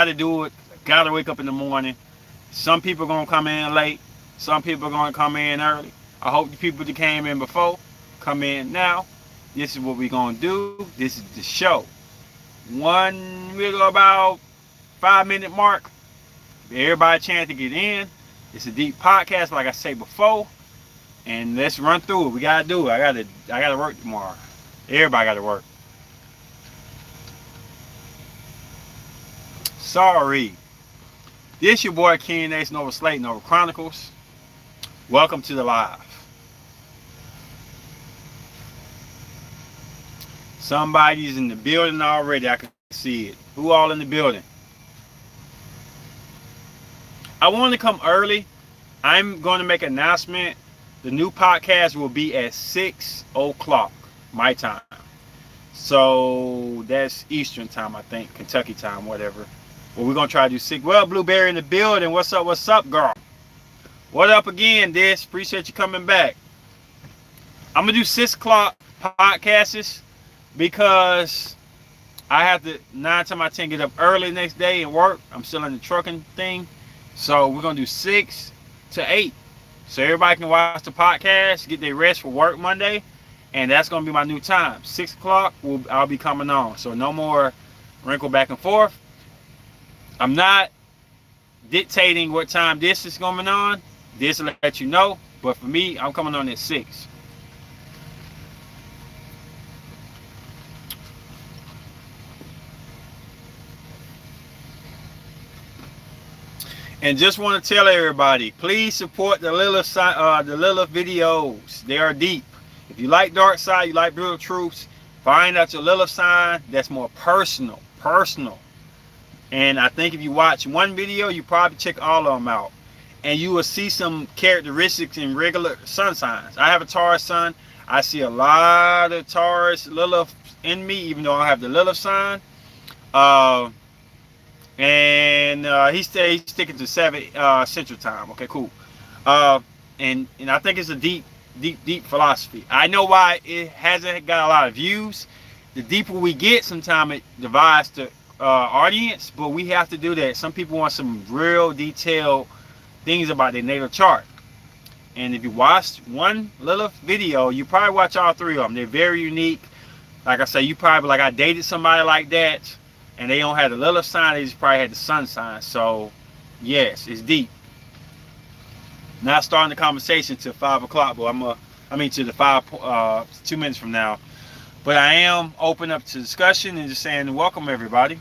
got to do it. Got to wake up in the morning. Some people gonna come in late. Some people gonna come in early. I hope the people that came in before come in now. This is what we gonna do. This is the show. We'll go about 5 minute mark. Give everybody a chance to get in. It's a deep podcast, like I say before. And let's run through it. We gotta do it. I gotta work tomorrow. Everybody gotta work. Sorry. This your boy Ken Ace Nova Slate Nova Chronicles. Welcome to the live. Somebody's in the building already. I can see it. Who all in the building? I want to come early. I'm going to make an announcement. The new podcast will be at 6 o'clock my time. So that's Eastern time, I think. Kentucky time, whatever. Well, we're going to try to do 6. Well, Blueberry in the building. What's up, girl? What up again, Dis? Appreciate you coming back. I'm going to do 6 o'clock podcasts because I have to 9 times out of 10 get up early the next day and work. I'm still in the trucking thing. So we're going to do 6 to 8. So everybody can watch the podcast, get their rest for work Monday. And that's going to be my new time. 6 o'clock, I'll be coming on. So no more wrinkle back and forth. I'm not dictating what time this is going on. This will let you know. But for me, I'm coming on at 6. And just want to tell everybody, please support the Lilith videos. They are deep. If you like Dark Side, you like Brutal Truths, find out your Lilith sign. That's more personal. And I think if you watch one video, you probably check all of them out. And you will see some characteristics in regular sun signs. I have a Taurus sun. I see a lot of Taurus Lilith in me, even though I have the Lilith sign. And he's sticking to 7 Central Time. Okay, cool. And I think it's a deep philosophy. I know why it hasn't got a lot of views. The deeper we get, sometimes it divides the audience, but we have to do that. Some people want some real detailed things about their natal chart. And if you watch one Lilith video, you probably watch all 3 of them. They're very unique. Like I say, you probably like, I dated somebody like that, and they don't have the Lilith sign, they just probably had the sun sign. So, yes, it's deep. Not starting the conversation till 5 o'clock, but to the 2 minutes from now. But I am open up to discussion and just saying welcome everybody.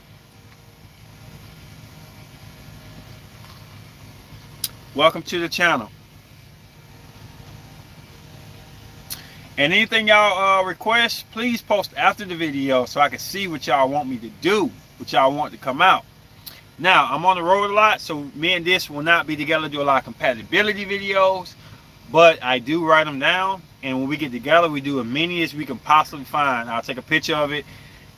Welcome to the channel. And anything y'all request, please post after the video so I can see what y'all want me to do, what y'all want to come out. Now, I'm on the road a lot, so me and this will not be together, do a lot of compatibility videos, but I do write them down, and when we get together, we do as many as we can possibly find. I'll take a picture of it,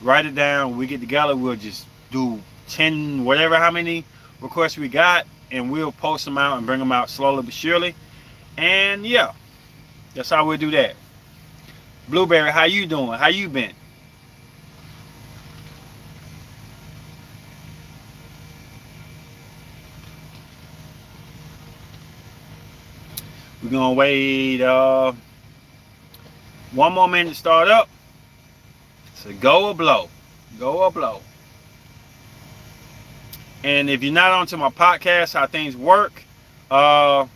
write it down. When we get together, we'll just do 10, whatever, how many requests we got, and we'll post them out and bring them out slowly but surely. And yeah, that's how we'll do that. Blueberry, how you doing? How you been? We're gonna wait 1 more minute to start up. So go or blow. Go or blow. And if you're not onto my podcast, how things work, yeah,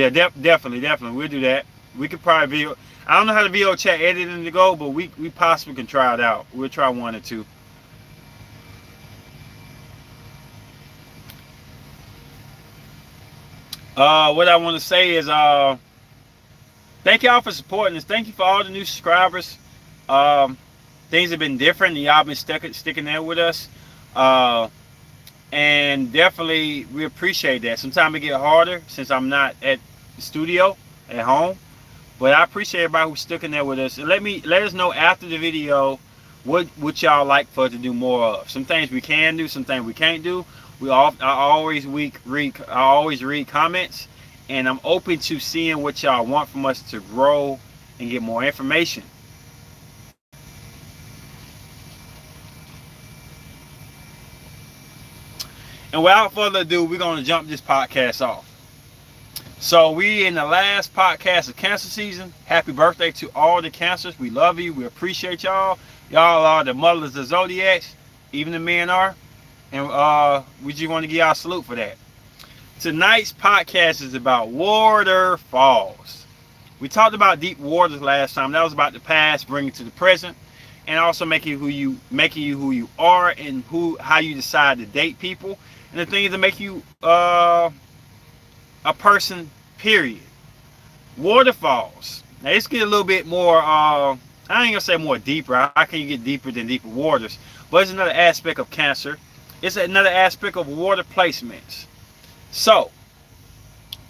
definitely, we'll do that. We could probably video. I don't know how the video chat editing to go, but we possibly can try it out. We'll try 1 or 2. What I want to say is thank y'all for supporting us. Thank you for all the new subscribers. Things have been different, and y'all been sticking there with us. And definitely we appreciate that. Sometimes it get harder since I'm not at the studio at home, but I appreciate everybody who's sticking there with us. And let us know after the video what y'all like for us to do more of. Some things we can do, some things we can't do. I always read comments, and I'm open to seeing what y'all want from us to grow and get more information. And without further ado, we're going to jump this podcast off. So we in the last podcast of cancer season. Happy birthday to all the cancers. We love you. We appreciate y'all. Y'all are the mothers of zodiacs. Even the men are. And we just want to give y'all a salute for that. Tonight's podcast is about waterfalls. We talked about deep waters last time. That was about the past, bringing it to the present, and also making you who you are, and how you decide to date people. And the thing is to make you a person, period. Waterfalls. Now let's get a little bit more, I ain't gonna say more deeper. How can you get deeper than deeper waters? But it's another aspect of cancer. It's another aspect of water placements. So,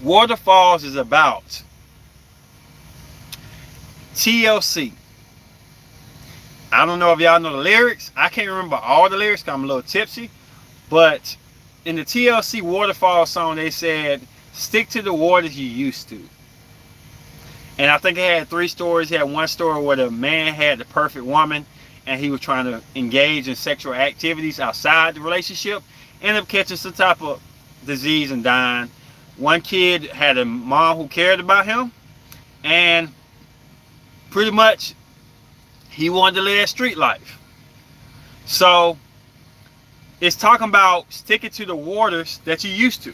waterfalls is about TLC. I don't know if y'all know the lyrics. I can't remember all the lyrics because I'm a little tipsy. But in the TLC waterfall song, they said, stick to the waters you used to. And I think it had 3 stories. It had one story where the man had the perfect woman and he was trying to engage in sexual activities outside the relationship. Ended up catching some type of disease and dying. One kid had a mom who cared about him, and pretty much he wanted to live that street life. So it's talking about sticking to the waters that you used to.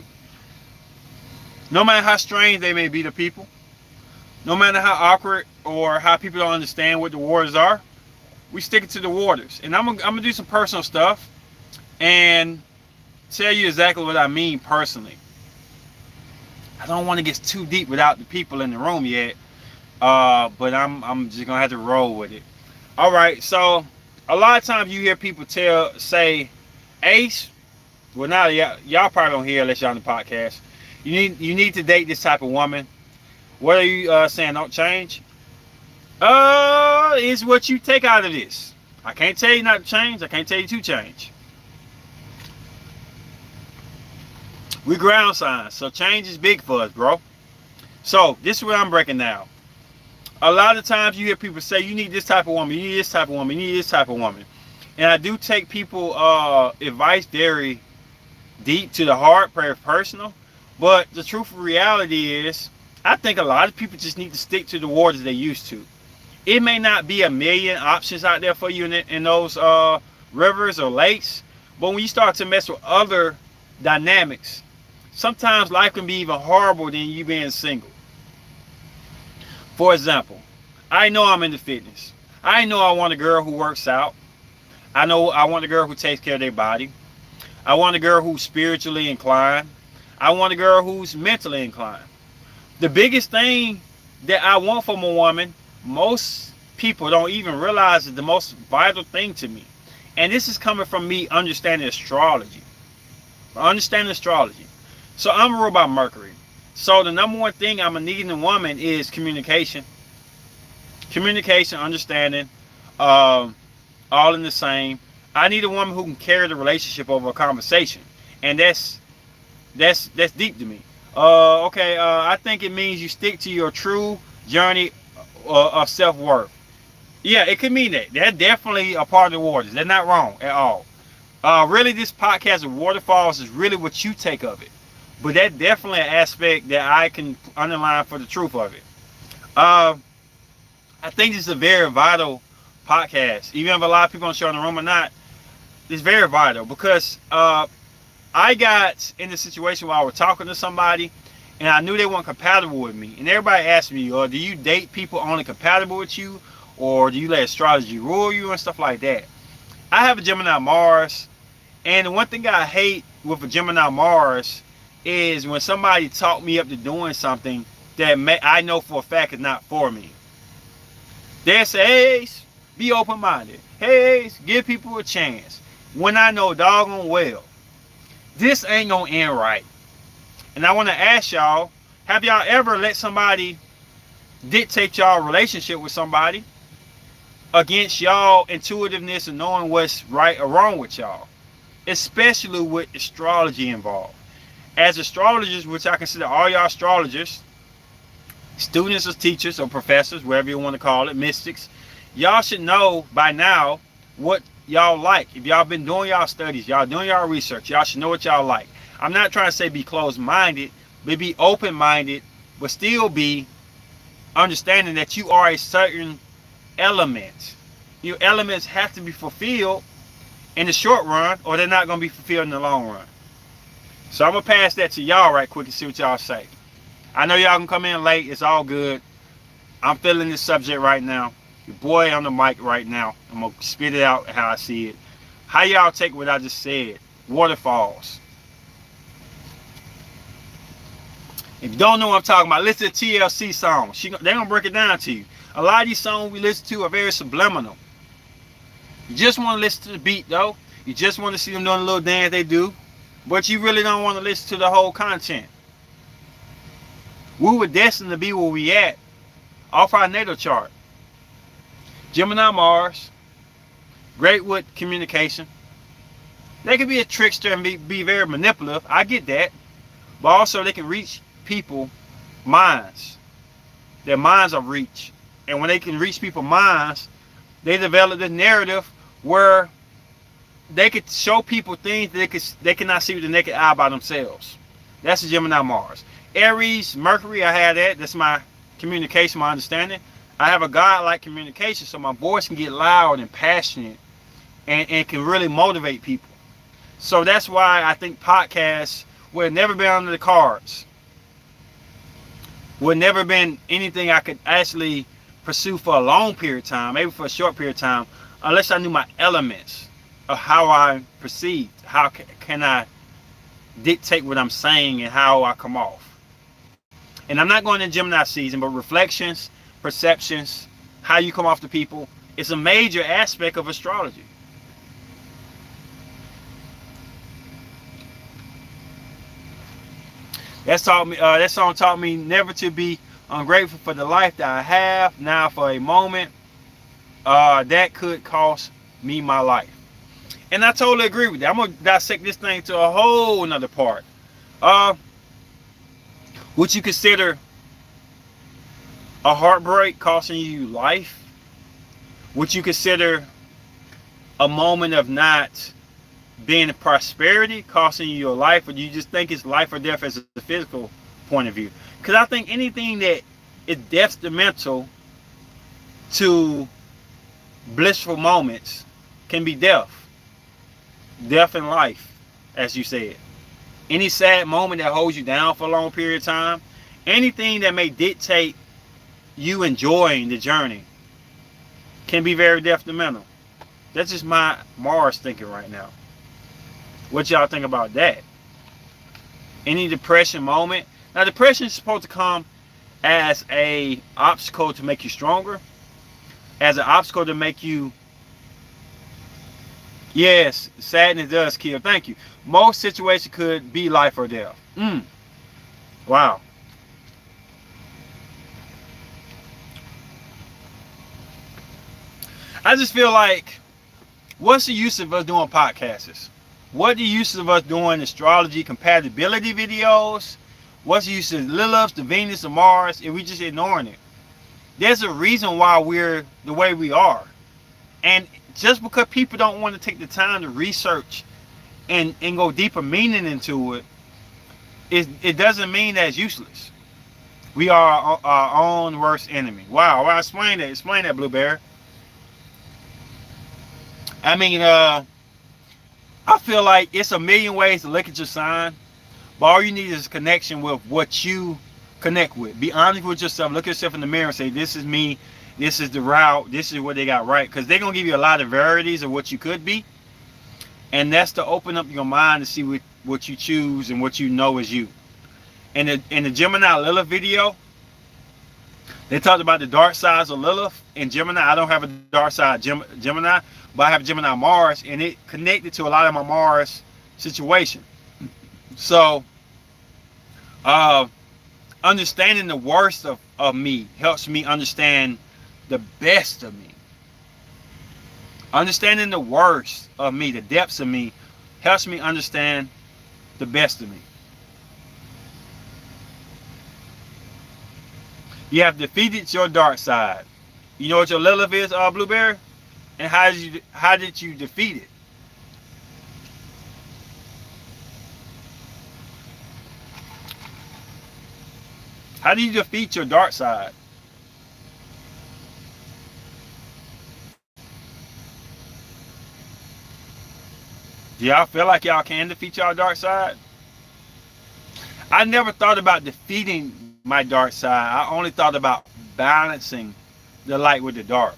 No matter how strange they may be to people, no matter how awkward or how people don't understand what the waters are, we stick it to the waters. And I'm gonna do some personal stuff and tell you exactly what I mean personally. I don't want to get too deep without the people in the room yet, but I'm just gonna have to roll with it. All right. So a lot of times you hear people say, Ace. Well, now y'all probably don't hear unless y'all on the podcast. You need to date this type of woman. What are you saying? Don't change. Is what you take out of this. I can't tell you not to change. I can't tell you to change. We ground signs, so change is big for us, bro. So this is what I'm breaking down. A lot of times you hear people say, you need this type of woman, you need this type of woman, you need this type of woman. And I do take people advice very deep to the heart, very personal. But the truth of reality is, I think a lot of people just need to stick to the waters they used to. It may not be a million options out there for you in those rivers or lakes, but when you start to mess with other dynamics, sometimes life can be even horrible than you being single. For example, I know I'm into fitness. I know I want a girl who works out. I know I want a girl who takes care of their body. I want a girl who's spiritually inclined. I want a girl who's mentally inclined. The biggest thing that I want from a woman, most people don't even realize, is the most vital thing to me. And this is coming from me understanding astrology. So I'm ruled by Mercury. So the number one thing I'm needing in a woman is communication. Communication, understanding, all in the same. I need a woman who can carry the relationship over a conversation. And that's deep to me. I think it means you stick to your true journey of self-worth. Yeah, it could mean that. That's definitely a part of the waters. They're not wrong at all. Really, this podcast of waterfalls is really what you take of it. But that's definitely an aspect that I can underline for the truth of it. I think this is a very vital podcast. Even if a lot of people don't show in the room or not, it's very vital because I got in the situation where I was talking to somebody and I knew they weren't compatible with me. And everybody asked me, do you date people only compatible with you? Or do you let astrology rule you and stuff like that? I have a Gemini Mars. And the one thing I hate with a Gemini Mars is when somebody talked me up to doing something that I know for a fact is not for me. They say, hey, be open-minded. Hey, give people a chance. When I know doggone well, this ain't gonna end right. And I want to ask y'all, have y'all ever let somebody dictate y'all relationship with somebody against y'all intuitiveness and knowing what's right or wrong with y'all? Especially with astrology involved. As astrologers, which I consider all y'all astrologers, students or teachers or professors, whatever you want to call it, mystics, y'all should know by now what y'all like. If y'all been doing y'all studies, y'all doing y'all research, y'all should know what y'all like. I'm not trying to say be closed-minded, but be open-minded, but still be understanding that you are a certain element. Your elements have to be fulfilled in the short run, or they're not going to be fulfilled in the long run. So I'm going to pass that to y'all right quick and see what y'all say. I know y'all can come in late. It's all good. I'm feeling this subject right now. Your boy on the mic right now. I'm going to spit it out how I see it. How y'all take what I just said? Waterfalls. If you don't know what I'm talking about, listen to TLC songs. They're going to break it down to you. A lot of these songs we listen to are very subliminal. You just want to listen to the beat, though. You just want to see them doing a little dance they do. But you really don't want to listen to the whole content. We were destined to be where we at off our natal chart. Gemini Mars, great with communication. They can be a trickster and be very manipulative. I get that. But also they can reach people minds. Their minds are reached. And when they can reach people's minds, they develop this narrative where they could show people things that they cannot see with the naked eye by themselves. That's the Gemini Mars. Aries, Mercury, I have that. That's my communication, my understanding. I have a God-like communication, so my voice can get loud and passionate and can really motivate people. So that's why I think podcasts would have never been under the cards. Would never been anything I could actually pursue for a long period of time, maybe for a short period of time, unless I knew my elements of how I perceived. How can I dictate what I'm saying and how I come off. And I'm not going into Gemini season, but reflections, perceptions, how you come off to people, it's a major aspect of astrology. That song taught me never to be ungrateful for the life that I have now for a moment that could cost me my life. And I totally agree with that. I'm going to dissect this thing to a whole another part. Would you consider a heartbreak costing you life? Would you consider a moment of not being in prosperity costing you your life? Or do you just think it's life or death as a physical point of view? Because I think anything that is detrimental to blissful moments can be death. Death in life, as you said. Any sad moment that holds you down for a long period of time, anything that may dictate you enjoying the journey can be very detrimental. That's just my Mars thinking right now. What y'all think about that? Any depression moment? Now, depression is supposed to come as an obstacle to make you stronger, as an obstacle to make you. Yes, sadness does kill. Thank you. Most situations could be life or death. Wow. I just feel like, what's the use of us doing podcasts? What the use of us doing astrology compatibility videos? What's the use of Lilith, the Venus, the Mars, if we just ignoring it? There's a reason why we're the way we are. And just because people don't want to take the time to research and go deeper meaning into it, it doesn't mean that it's useless. We are our own worst enemy. Wow, well, explain that, Blueberry. I mean, I feel like it's a million ways to look at your sign, but all you need is a connection with what you connect with. Be honest with yourself. Look at yourself in the mirror and say, this is me. This is the route. This is what they got right. Because they're going to give you a lot of varieties of what you could be. And that's to open up your mind to see what you choose and what you know is you. In the Gemini Lilith video, they talked about the dark sides of Lilith. In Gemini, I don't have a dark side Gemini, but I have Gemini Mars, and it connected to a lot of my Mars situation. So, understanding the worst of me helps me understand the best of me. Understanding the worst of me, the depths of me, helps me understand the best of me. You have defeated your dark side. You know what your Lilith is, Blueberry? And how did you defeat it? How do you defeat your dark side? Do y'all feel like y'all can defeat y'all dark side? I never thought about defeating my dark side. I only thought about balancing the light with the dark.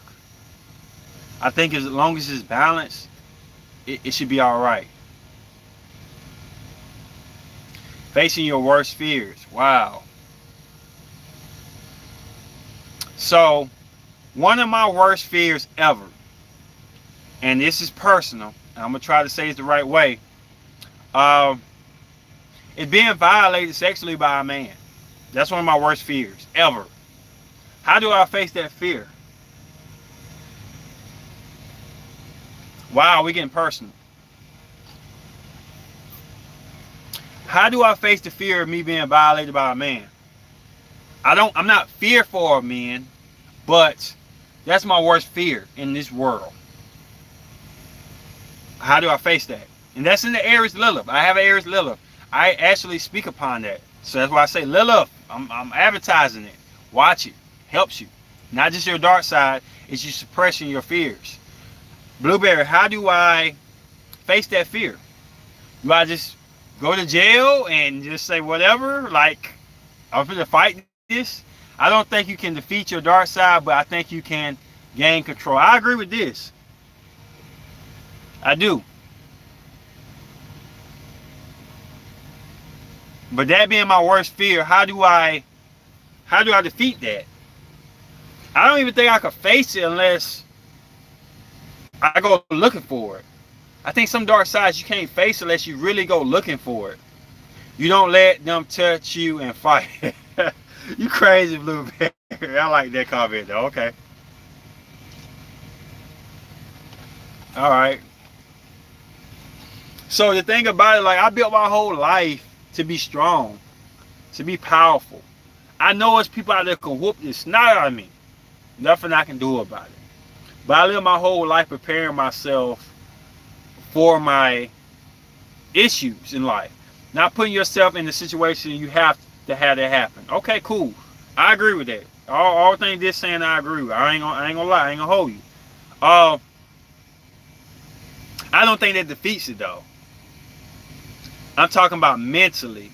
I think as long as it's balanced, it should be all right. Facing your worst fears. Wow. So, one of my worst fears ever, and this is personal, and I'm going to try to say it the right way, uh, is being violated sexually by a man. That's one of my worst fears ever. How do I face that fear? Wow, we're getting personal. How do I face the fear of me being violated by a man? I'm not fearful of men, but that's my worst fear in this world. How do I face that? And that's in the Aries Lilith. I have an Aries Lilith. I actually speak upon that. So that's why I say Lilith. I'm advertising it. Watch it. Helps you. Not just your dark side. It's you suppressing your fears. Blueberry, how do I face that fear? Do I just go to jail and just say whatever? Like, I'm going to fight this? I don't think you can defeat your dark side, but I think you can gain control. I agree with this. I do. But that being my worst fear, how do I defeat that? I don't even think I could face it unless I go looking for it. I think some dark sides you can't face unless you really go looking for it. You don't let them touch you and fight. You crazy, Blueberry. I like that comment though. Okay. All right. So the thing about it, like, I built my whole life to be strong, to be powerful. I know there's people out there can whoop the snot out of me. Nothing I can do about it. But I live my whole life preparing myself for my issues in life. Not putting yourself in the situation you have to have that happen. Okay, cool. I agree with that. All things this saying I agree with. I ain't gonna lie, I ain't gonna hold you. I don't think that defeats it though. I'm talking about mentally.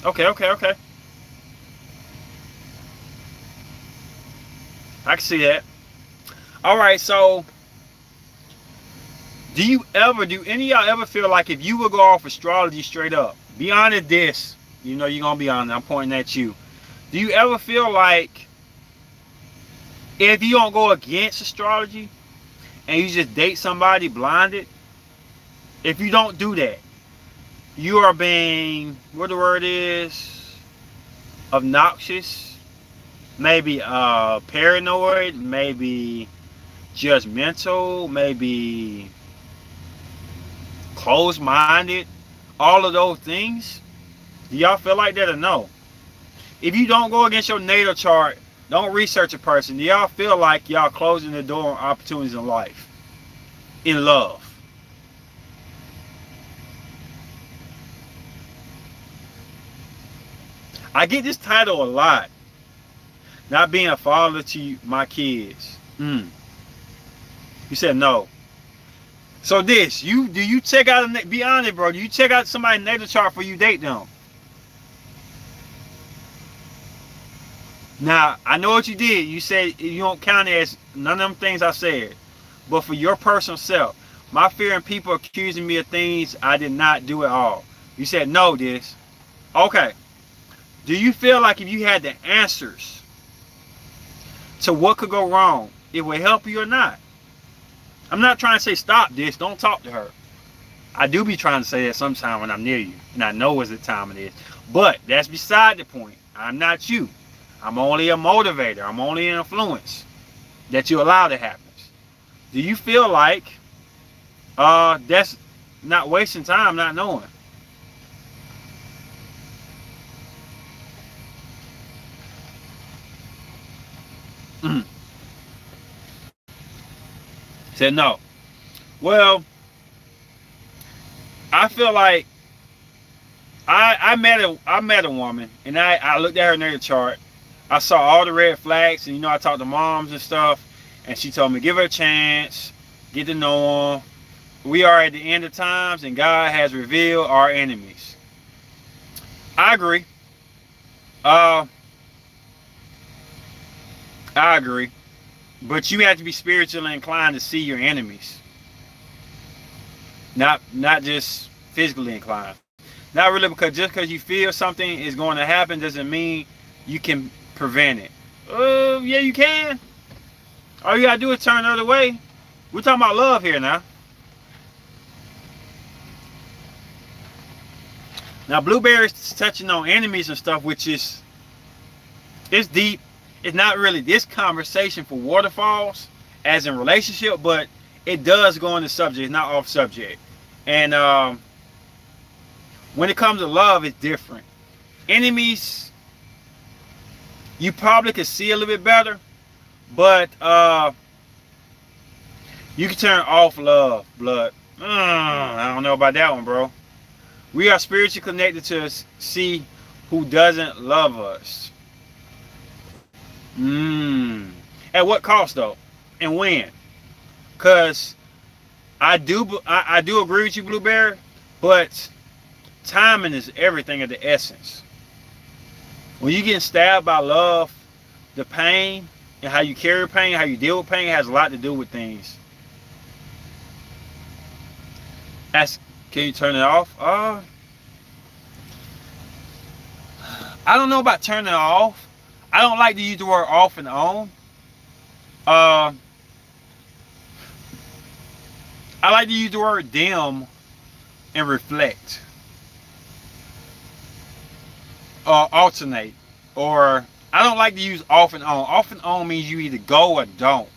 Okay. I can see that. All right, so do any of y'all ever feel like if you would go off astrology straight up, be honest this, you know you're going to be honest, I'm pointing at you. Do you ever feel like if you don't go against astrology and you just date somebody blinded, if you don't do that, you are being, what the word is, obnoxious, maybe paranoid, maybe judgmental, maybe closed-minded, all of those things? Do y'all feel like that or no? If you don't go against your natal chart, don't research a person, do y'all feel like y'all closing the door on opportunities in life, in love? I get this title a lot. Not being a father to my kids. You said no. So do you check out, be honest bro, do you check out somebody's natal chart before you date them? Now, I know what you did. You said you don't count it as none of them things I said. But for your personal self, my fear in people accusing me of things I did not do at all. You said no, this. Okay. Do you feel like if you had the answers to what could go wrong, it would help you or not? I'm not trying to say stop this, don't talk to her. I do be trying to say that sometime when I'm near you, and I know it's the time it is. But that's beside the point. I'm not you. I'm only a motivator. I'm only an influence that you allow to happen. Do you feel like that's not wasting time not knowing? Said no. Well, I feel like I met a woman, and I looked at her natal chart. I saw all the red flags, and I talked to moms and stuff, and she told me give her a chance, get to know them. We are at the end of times, and God has revealed our enemies. I agree. Uh, I agree. But you have to be spiritually inclined to see your enemies, not just physically inclined. Not really, because just because you feel something is going to happen doesn't mean you can prevent it. Yeah, you can. All you gotta do is turn the other way. We're talking about love here now. Now, Blueberry's touching on enemies and stuff, which is it's deep. It's not really this conversation for waterfalls, as in relationship, but it does go on the subject. It's not off subject. And when it comes to love, it's different. Enemies, you probably could see a little bit better, but you can turn off love, blood. I don't know about that one, bro. We are spiritually connected to see who doesn't love us. At what cost though, and when? Cause I do agree with you, Blueberry, but timing is everything of the essence. When you get stabbed by love, the pain and how you carry pain, how you deal with pain has a lot to do with things. Can you turn it off? I don't know about turning it off. I don't like to use the word off and on. I like to use the word dim and reflect. Alternate. Or I don't like to use off and on. Off and on means you either go or don't.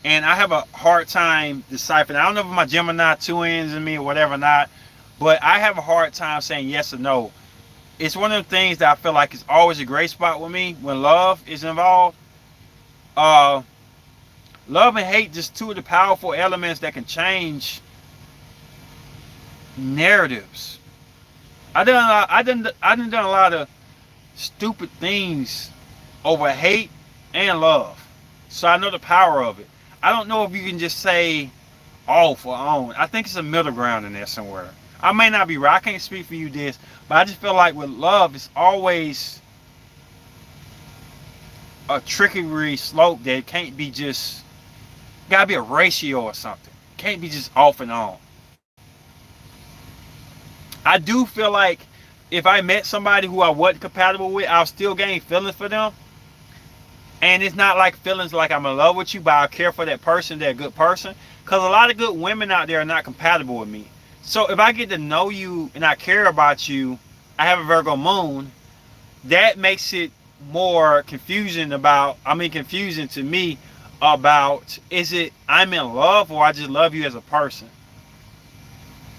And I have a hard time deciphering. I don't know if my Gemini twins in me or whatever not, but I have a hard time saying yes or no. It's one of the things that I feel like is always a great spot with me when love is involved. Love and hate, just two of the powerful elements that can change narratives. I done done a lot of stupid things over hate and love, so I know the power of it. I don't know if you can just say off or on. I think it's a middle ground in there somewhere. I may not be right. I can't speak for you this, but I just feel like with love, it's always a trickery slope that can't be just, gotta be a ratio or something. Can't be just off and on. I do feel like if I met somebody who I wasn't compatible with, I'll still gain feelings for them. And it's not like feelings like I'm in love with you, but I care for that person, that good person. Because a lot of good women out there are not compatible with me. So if I get to know you and I care about you, I have a Virgo moon, that makes it more confusing to me about, is it I'm in love or I just love you as a person?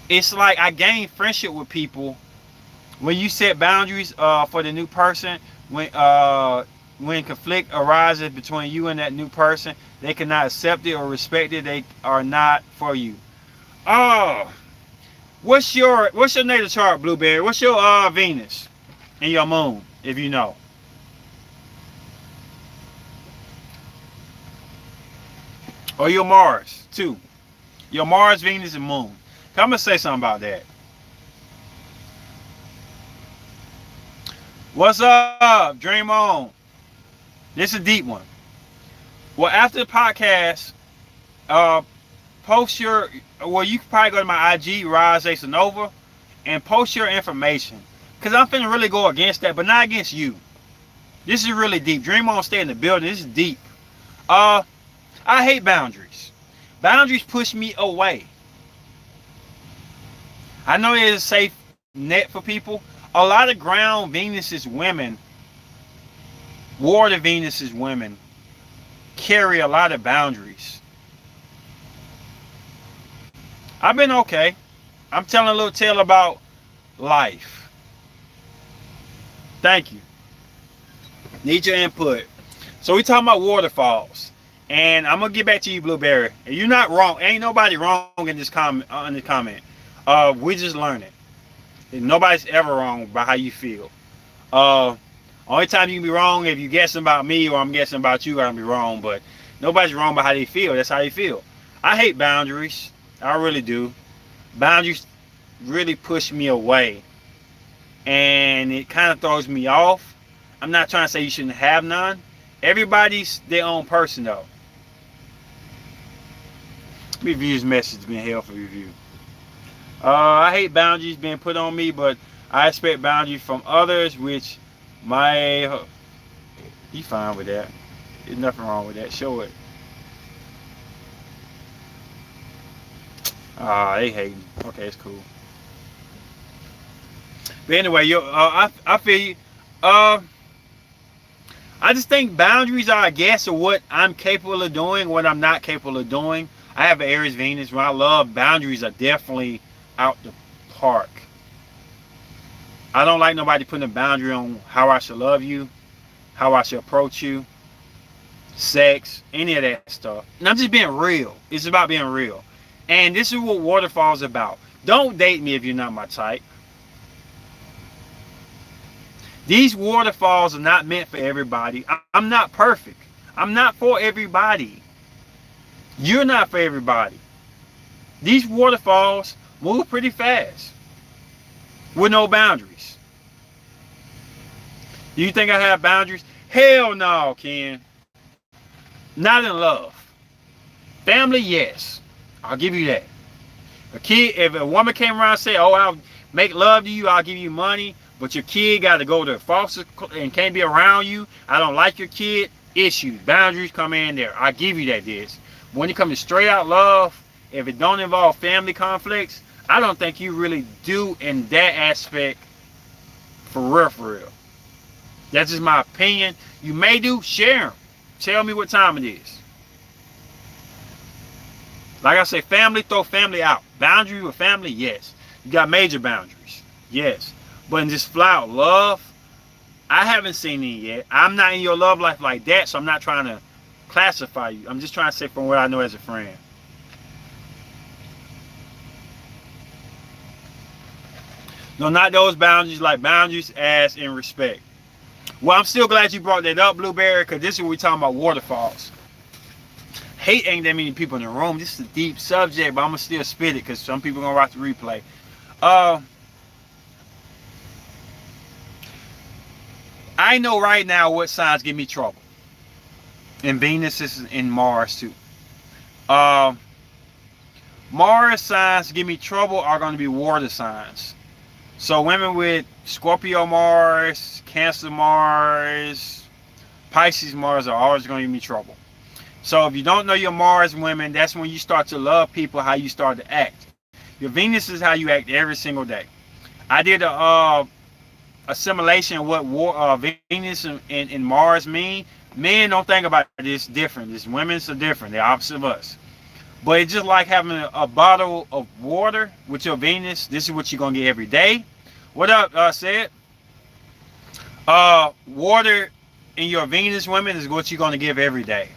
It's like I gain friendship with people when you set boundaries for the new person. When conflict arises between you and that new person, they cannot accept it or respect it. They are not for you. Oh, what's your natal chart, Blueberry? What's your Venus and your moon, if you know? Or your Mars too? Your Mars, Venus, and Moon. I'm gonna say something about that. What's up? Dream on. This is a deep one. Well, after the podcast, post your. Well, you can probably go to my IG, Roz Ace Nova, and post your information. Cause I'm finna really go against that, but not against you. This is really deep. Dream on, stay in the building. This is deep. I hate boundaries. Boundaries push me away. I know it is a safe net for people. A lot of ground Venus's women, water Venus's women, carry a lot of boundaries. I've been okay. I'm telling a little tale about life. Thank you. Need your input. So we talking about waterfalls. And I'm gonna get back to you, Blueberry. And you're not wrong. Ain't nobody wrong in this comment. We just learning. Nobody's ever wrong about how you feel. Only time you can be wrong if you guessing about me or I'm guessing about you, I'm be wrong. But nobody's wrong about how they feel. That's how they feel. I hate boundaries. I really do. Boundaries really push me away, and it kind of throws me off. I'm not trying to say you shouldn't have none. Everybody's their own person, though. Reviews message been hell for review. I hate boundaries being put on me, but I expect boundaries from others, which you fine with that. There's nothing wrong with that. Show it. They hating. Okay, it's cool. But anyway, I feel you. I just think boundaries are a guess of what I'm capable of doing, what I'm not capable of doing. I have an Aries Venus where I love boundaries are definitely out the park. I don't like nobody putting a boundary on how I should love you, how I should approach you, sex, any of that stuff. And I'm just being real. It's about being real. And this is what Waterfall's about. Don't date me if you're not my type. These waterfalls are not meant for everybody. I'm not perfect. I'm not for everybody. You're not for everybody. These waterfalls move pretty fast with no boundaries. Do you think I have boundaries? Hell no, Ken. Not in love. Family, yes. I'll give you that. If a woman came around and said, oh, I'll make love to you, I'll give you money, but your kid got to go to foster and can't be around you, I don't like your kid, issues, boundaries come in there. I'll give you that, this. When it comes to straight out love, if it don't involve family conflicts, I don't think you really do in that aspect for real, for real. That's just my opinion. You may do, share them. Tell me what time it is. Like I say, family, throw family out. Boundary with family, yes. You got major boundaries, yes. But in just flat out love, I haven't seen any yet. I'm not in your love life like that, so I'm not trying to classify you. I'm just trying to say from what I know as a friend. No, not those boundaries, like boundaries as in respect. Well, I'm still glad you brought that up, Blueberry, because this is what we're talking about, waterfalls. Hate ain't that many people in the room. This is a deep subject, but I'm going to still spit it because some people are going to watch the replay. I know right now what signs give me trouble. And Venus is in Mars too. Mars signs give me trouble are going to be water signs. So women with Scorpio Mars, Cancer Mars, Pisces Mars are always going to give me trouble. So if you don't know your Mars women, that's when you start to love people, how you start to act. Your Venus is how you act every single day. I did a assimilation of what Venus and Mars mean. Men don't think about this different. This women's are different. They're opposite of us. But it's just like having a bottle of water with your Venus. This is what you're going to get every day. What up, Sid? Water in your Venus women is what you're going to give every day.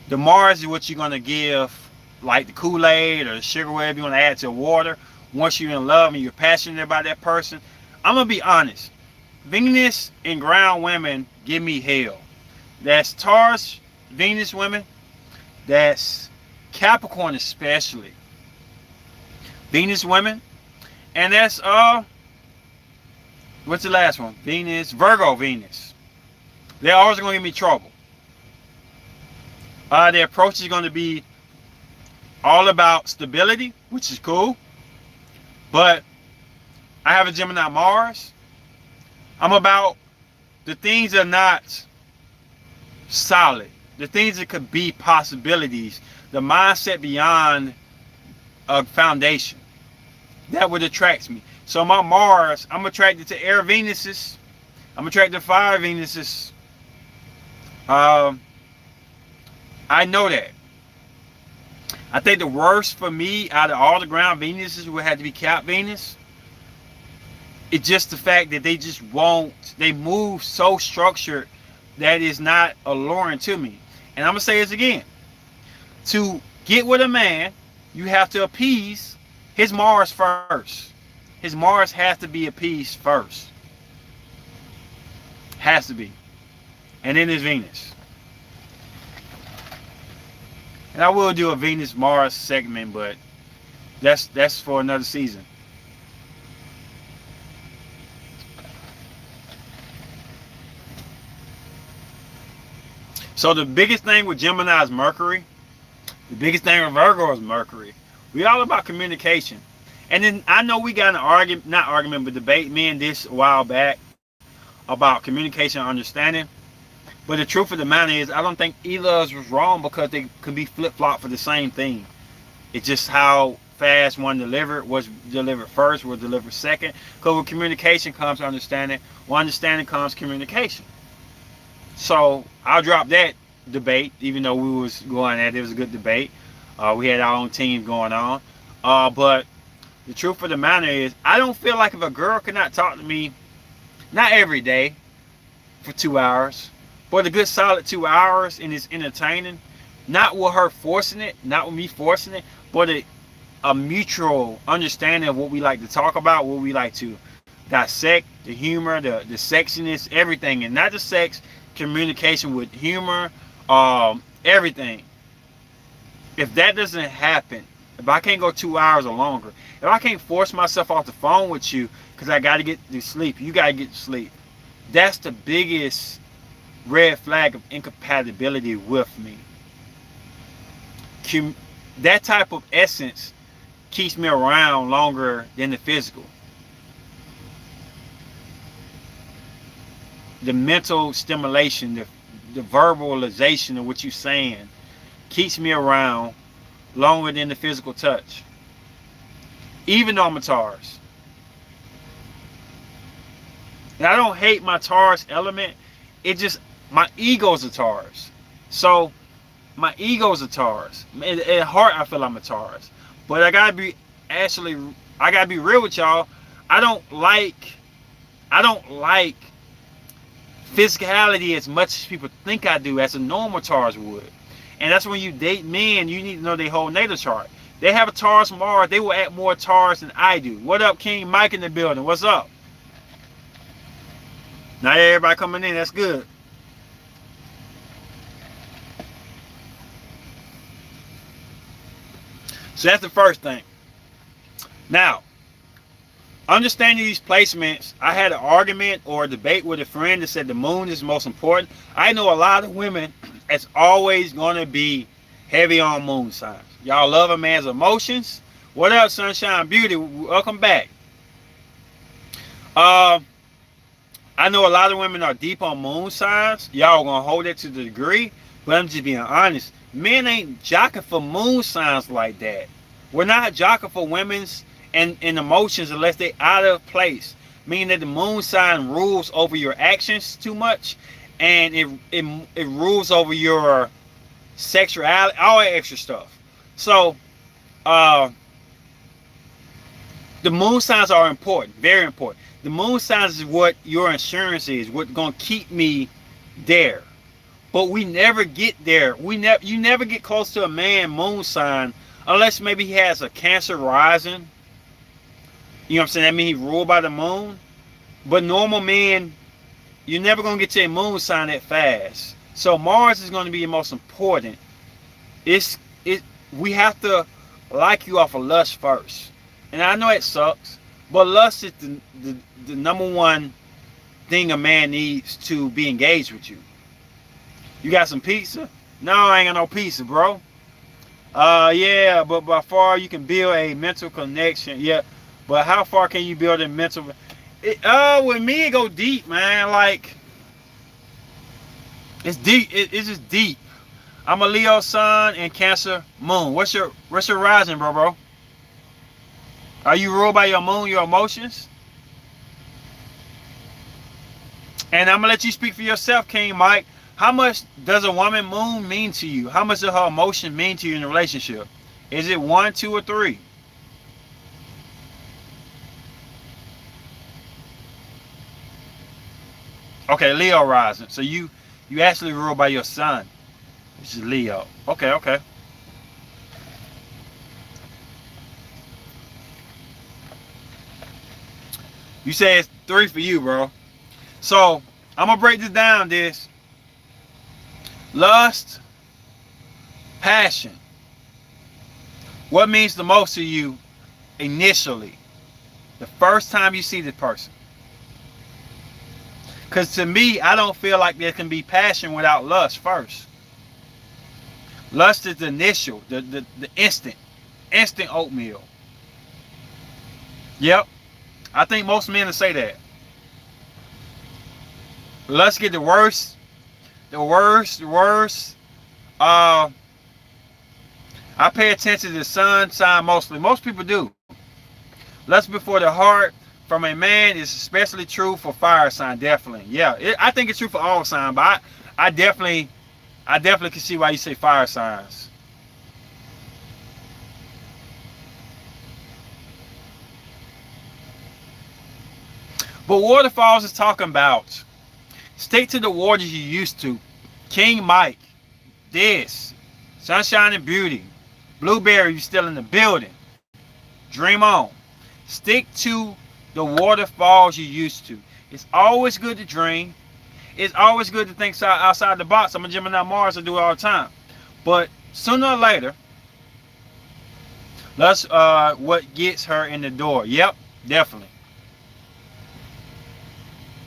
The Mars is what you're going to give, like the Kool-Aid or the sugar, whatever you want to add to water. Once you're in love and you're passionate about that person. I'm going to be honest. Venus and ground women give me hell. That's Taurus, Venus women. That's Capricorn especially. Venus women. And that's, what's the last one? Venus, Virgo Venus. They're always going to give me trouble. Their approach is going to be all about stability, which is cool. But I have a Gemini Mars. I'm about the things that are not solid. The things that could be possibilities. The mindset beyond a foundation. That would attract me. So my Mars, I'm attracted to air Venuses. I'm attracted to fire Venuses. I know that. I think the worst for me out of all the ground Venuses would have to be Cap Venus. It's just the fact that they just won't. They move so structured that is not alluring to me. And I'm going to say this again. To get with a man, you have to appease his Mars first. His Mars has to be appeased first. Has to be. And then his Venus. And I will do a Venus Mars segment, but that's for another season. So the biggest thing with Gemini is Mercury. The biggest thing with Virgo is Mercury. We all about communication. And then I know we got an argument, not argument, but debate, me and this a while back, about communication and understanding. But the truth of the matter is, I don't think either of us was wrong, because they could be flip-flopped for the same thing. It's just how fast one delivered, was delivered first, was delivered second. Because with communication comes understanding. With understanding comes communication. So I'll drop that debate, even though we was going at it. It was a good debate. We had our own team going on. But the truth of the matter is, I don't feel like if a girl cannot talk to me, not every day, for 2 hours, but a good solid 2 hours, and it's entertaining, not with her forcing it, not with me forcing it, but a mutual understanding of what we like to talk about, what we like to dissect, the humor, the sexiness, everything, and not just sex, communication with humor, everything. If that doesn't happen, if I can't go 2 hours or longer, if I can't force myself off the phone with you because I got to get to sleep, you got to get to sleep, that's the biggest red flag of incompatibility with me. That type of essence keeps me around longer than the physical. The mental stimulation, the verbalization of what you're saying keeps me around longer than the physical touch. Even though I'm a Taurus. And I don't hate my Taurus element. It just, my ego's a Taurus. So, my ego's a Taurus. At heart, I feel I'm a Taurus. But I gotta be real with y'all. I don't like physicality as much as people think I do, as a normal Taurus would. And that's when you date men, you need to know their whole natal chart. They have a Taurus Mars, they will act more Taurus than I do. What up, King Mike in the building? What's up? Not everybody coming in, that's good. So that's the first thing. Now, understanding these placements, I had an argument or a debate with a friend that said the moon is most important. I know a lot of women that's always going to be heavy on moon signs. Y'all love a man's emotions. What up, Sunshine Beauty? Welcome back. I know a lot of women are deep on moon signs. Y'all gonna hold it to the degree, but I'm just being honest. Men ain't jocking for moon signs like that. We're not jocking for women's and emotions unless they out of place. Meaning that the moon sign rules over your actions too much, and it rules over your sexuality, all that extra stuff. So, the moon signs are important, very important. The moon signs is what your insurance is, what's gonna keep me there. But we never get there. You never get close to a man moon sign unless maybe he has a Cancer rising. You know what I'm saying? That means he ruled by the moon. But normal men, you're never gonna get to a moon sign that fast. So Mars is gonna be the most important. We have to like you off of lust first. And I know it sucks, but lust is the number one thing a man needs to be engaged with you. You got some pizza? No, I ain't got no pizza, bro. Yeah, but by far you can build a mental connection. Yeah, but how far can you build a mental? With me it go deep, man. Like, it's deep. It's just deep. I'm a Leo sun and Cancer moon. What's your rising, bro? Are you ruled by your moon, your emotions? And I'm gonna let you speak for yourself, King Mike. How much does a woman moon mean to you? How much does her emotion mean to you in a relationship? Is it 1, 2, or 3? Okay, Leo rising. So you actually ruled by your sun. This is Leo. Okay, okay. You say it's 3 for you, bro. So I'm gonna break this down. This lust, passion. What means the most to you initially, the first time you see the person? Because to me, I don't feel like there can be passion without lust first. Lust is the initial, the instant oatmeal. Yep. I think most men will say that. Lust get the worst. I pay attention to the sun sign mostly. Most people do. Lust before the heart from a man is especially true for fire sign. Definitely, yeah. I think it's true for all signs, but I definitely can see why you say fire signs. But waterfalls is talking about stick to the waters you used to. King Mike, this, Sunshine and Beauty, Blueberry, you still in the building. Dream on. Stick to the waterfalls you used to. It's always good to dream. It's always good to think outside the box. I'm a Gemini Mars, I do it all the time. But sooner or later, that's what gets her in the door. Yep, definitely.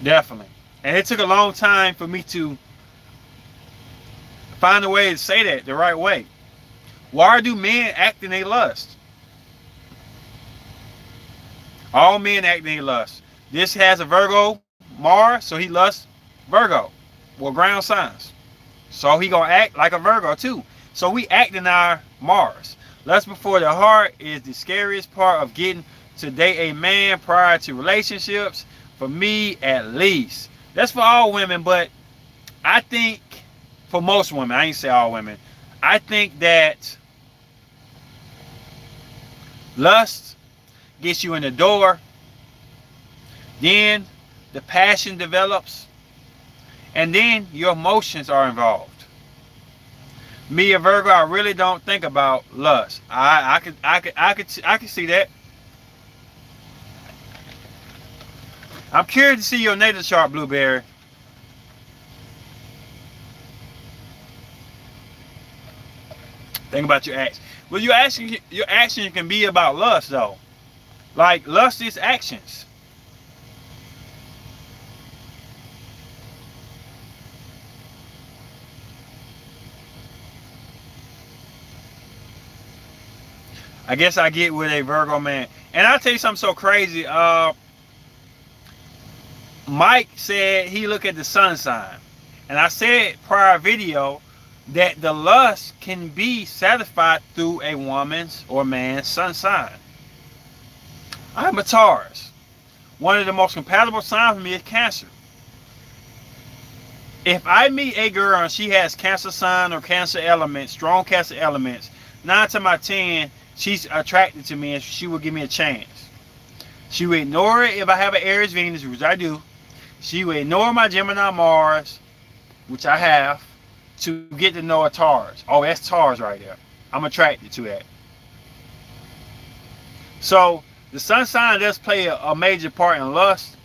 Definitely. And it took a long time for me to find a way to say that the right way. Why do men act in their lust? All men act in their lust. This has a Virgo Mars, so he lusts Virgo. Well, ground signs. So he gonna act like a Virgo too. So we act in our Mars. Lust before the heart is the scariest part of getting to date a man prior to relationships. For me, at least. That's for all women, but I think for most women, I ain't say all women, I think that lust gets you in the door, then the passion develops, and then your emotions are involved. Me, a Virgo, I really don't think about lust. I could see that. I'm curious to see your natal chart, Blueberry. Think about your actions. Well, your action can be about lust, though. Like, lust is actions. I guess I get with a Virgo man. And I'll tell you something so crazy. Mike said he looked at the sun sign. And I said prior video that the lust can be satisfied through a woman's or man's sun sign. I'm a Taurus. One of the most compatible signs for me is Cancer. If I meet a girl and she has Cancer sign or Cancer elements, strong Cancer elements, 9 times out of 10, she's attracted to me and she will give me a chance. She will ignore it if I have an Aries Venus, which I do. She will ignore my Gemini Mars, which I have, to get to know a Taurus. Oh, that's Taurus right there. I'm attracted to that. So the sun sign does play a major part in lust.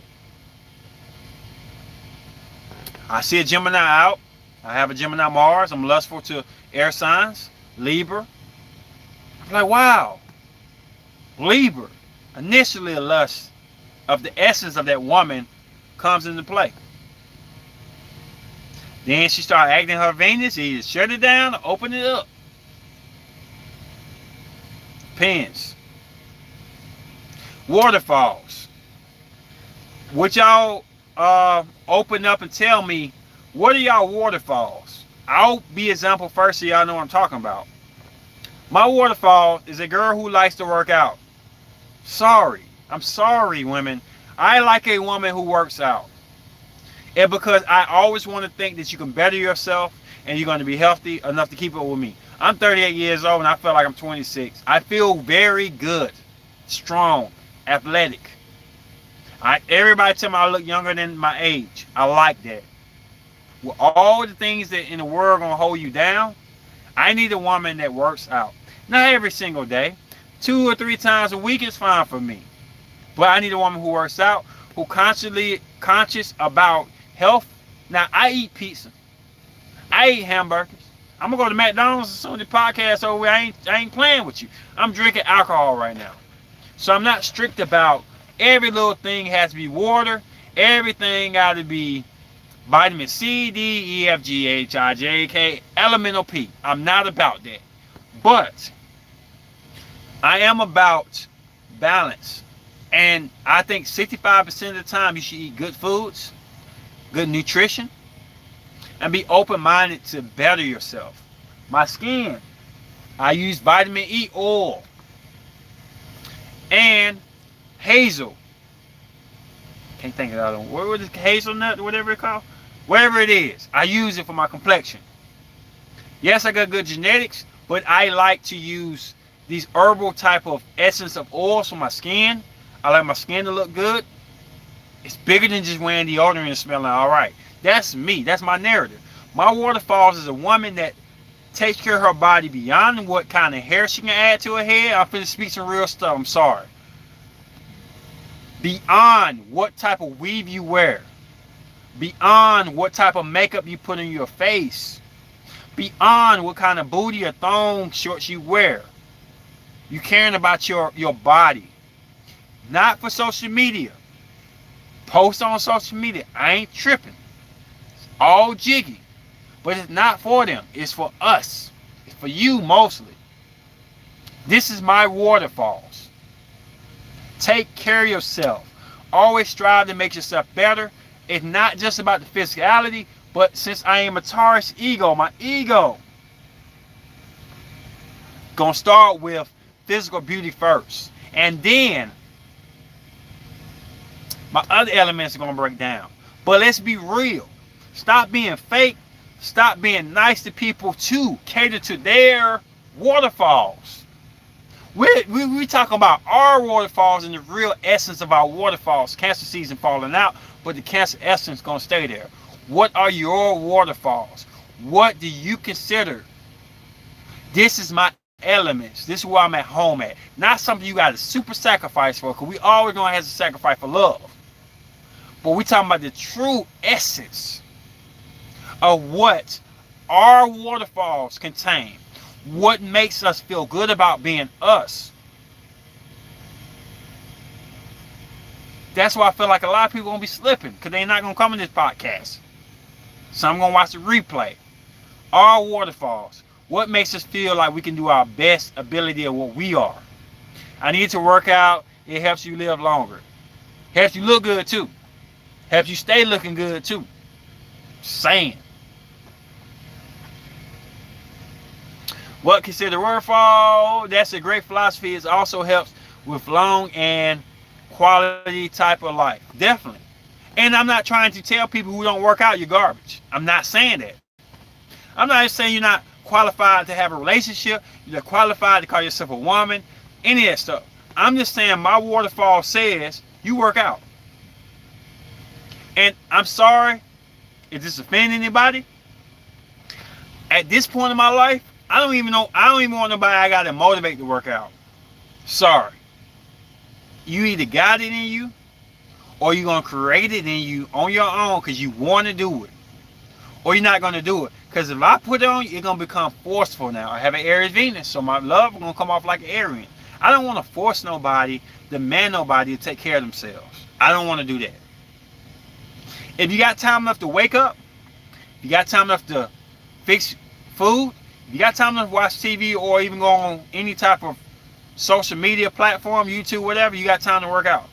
I see a Gemini out. I have a Gemini Mars. I'm lustful to air signs. Libra. I'm like, wow. Libra. Initially a lust of the essence of that woman comes into play. Then she started acting her Venus. Either shut it down or open it up. Depends. Waterfalls. Would y'all open up and tell me, what are y'all waterfalls? I'll be example first so y'all know what I'm talking about. My waterfall is a girl who likes to work out. Sorry. I'm sorry, women. I like a woman who works out. And because I always want to think that you can better yourself and you're going to be healthy enough to keep up with me. I'm 38 years old and I feel like I'm 26. I feel very good, strong, athletic. Everybody tell me I look younger than my age. I like that. With all the things that in the world are going to hold you down, I need a woman that works out. Not every single day. 2 or 3 times a week is fine for me. But I need a woman who works out, who constantly conscious about health. Now, I eat pizza. I eat hamburgers. I'm gonna go to McDonald's as soon as the podcast over. I ain't playing with you. I'm drinking alcohol right now. So I'm not strict about every little thing has to be water. Everything got to be vitamin C, D, E, F, G, H, I, J, K, elemental P. I'm not about that. But I am about balance. And I think 65% of the time you should eat good foods, good nutrition, and be open-minded to better yourself. My skin, I use vitamin E oil and hazel. Can't think of the other one. What was it? Hazelnut, whatever it's called? Whatever it is, I use it for my complexion. Yes, I got good genetics, but I like to use these herbal type of essence of oils for my skin. I like my skin to look good. It's bigger than just wearing deodorant and smelling all right. That's me. That's my narrative. My waterfalls is a woman that takes care of her body beyond what kind of hair she can add to her head. I'm finna speak some real stuff. I'm sorry. Beyond what type of weave you wear. Beyond what type of makeup you put in your face. Beyond what kind of booty or thong shorts you wear. You caring about your body. Not for social media. Post on social media. I ain't tripping. It's all jiggy. But it's not for them. It's for us. It's for you mostly. This is my waterfalls. Take care of yourself. Always strive to make yourself better. It's not just about the physicality, but since I am a Taurus ego, my ego gonna start with physical beauty first. And then my other elements are gonna break down. But let's be real. Stop being fake. Stop being nice to people to cater to their waterfalls. We talking about our waterfalls and the real essence of our waterfalls. Cancer season falling out, but the Cancer essence gonna stay there. What are your waterfalls? What do you consider? This is my elements. This is where I'm at home at. Not something you got to super sacrifice for, because we always gonna have to sacrifice for love. But we talking about the true essence of what our waterfalls contain. What makes us feel good about being us. That's why I feel like a lot of people gonna be slipping, because they're not gonna come in this podcast. Some gonna watch the replay. Our waterfalls. What makes us feel like we can do our best ability of what we are. I need to work out. It helps you live longer. Helps you look good too. Helps you stay looking good too. Saying. What consider waterfall? That's a great philosophy. It also helps with long and quality type of life. Definitely. And I'm not trying to tell people who don't work out you're garbage. I'm not saying that. I'm not saying you're not qualified to have a relationship. You're not qualified to call yourself a woman. Any of that stuff. I'm just saying my waterfall says you work out. And I'm sorry if this offends anybody. At this point in my life, I don't even want nobody I got to motivate to work out. Sorry. You either got it in you, or you're going to create it in you on your own because you want to do it. Or you're not going to do it. Because if I put it on you, it's going to become forceful now. I have an Aries Venus, so my love is going to come off like an Arian. I don't want to force nobody, demand nobody to take care of themselves. I don't want to do that. If you got time enough to wake up, if you got time enough to fix food, if you got time enough to watch TV or even go on any type of social media platform, YouTube, whatever, you got time to work out.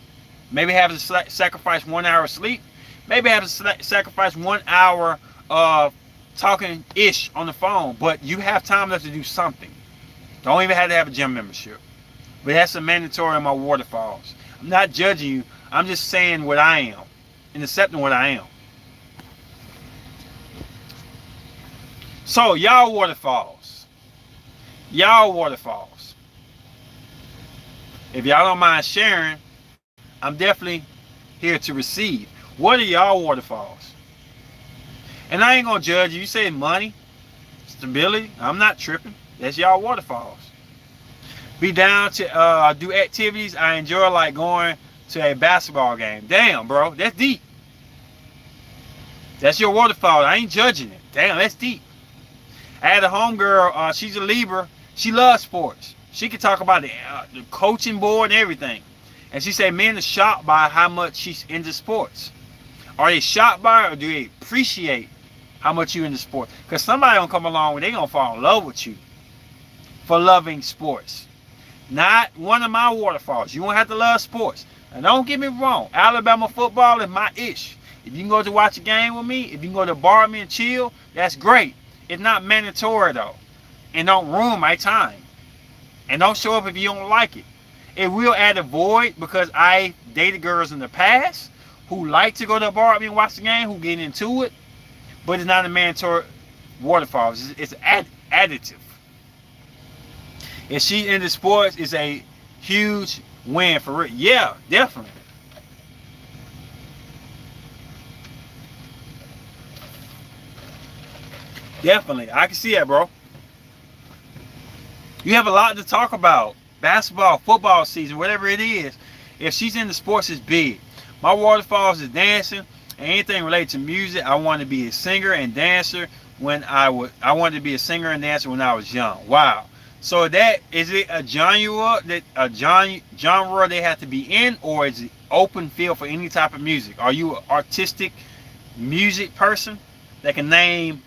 Maybe have to sacrifice 1 hour of sleep. Maybe have to sacrifice 1 hour of talking-ish on the phone. But you have time enough to do something. Don't even have to have a gym membership. But that's a mandatory on my waterfalls. I'm not judging you. I'm just saying what I am. And accepting what I am. So, y'all waterfalls. Y'all waterfalls. If y'all don't mind sharing, I'm definitely here to receive. What are y'all waterfalls? And I ain't gonna judge you. You say money. stability. I'm not tripping. That's y'all waterfalls. Be down to do activities. I enjoy like going to a basketball game. Damn, bro, that's deep. That's your waterfall. I ain't judging it. Damn, that's deep. I had a homegirl. She's a Libra. She loves sports. She can talk about the coaching board and everything. And she said men are shocked by how much she's into sports. Are they shocked by it, or do they appreciate how much you into sports? Because somebody gonna come along and they gonna fall in love with you for loving sports. Not one of my waterfalls. You won't have to love sports. And don't get me wrong, Alabama football is my ish. If you can go to watch a game with me, if you can go to a bar with me and chill, that's great. It's not mandatory though. And don't ruin my time. And don't show up if you don't like it. It will add a void because I dated girls in the past who like to go to a bar with me and watch the game, who get into it. But it's not a mandatory waterfall. It's additive. If she's into sports, it's a huge win for it. Yeah, definitely. Definitely. I can see that, bro. You have a lot to talk about. Basketball, football season, whatever it is. If she's into sports, it's big. My waterfalls is dancing. Anything related to music. I wanted to be a singer and dancer when I wanted to be a singer and dancer when I was young. Wow. So that is it a genre they have to be in, or is it open field for any type of music? Are you an artistic music person that can name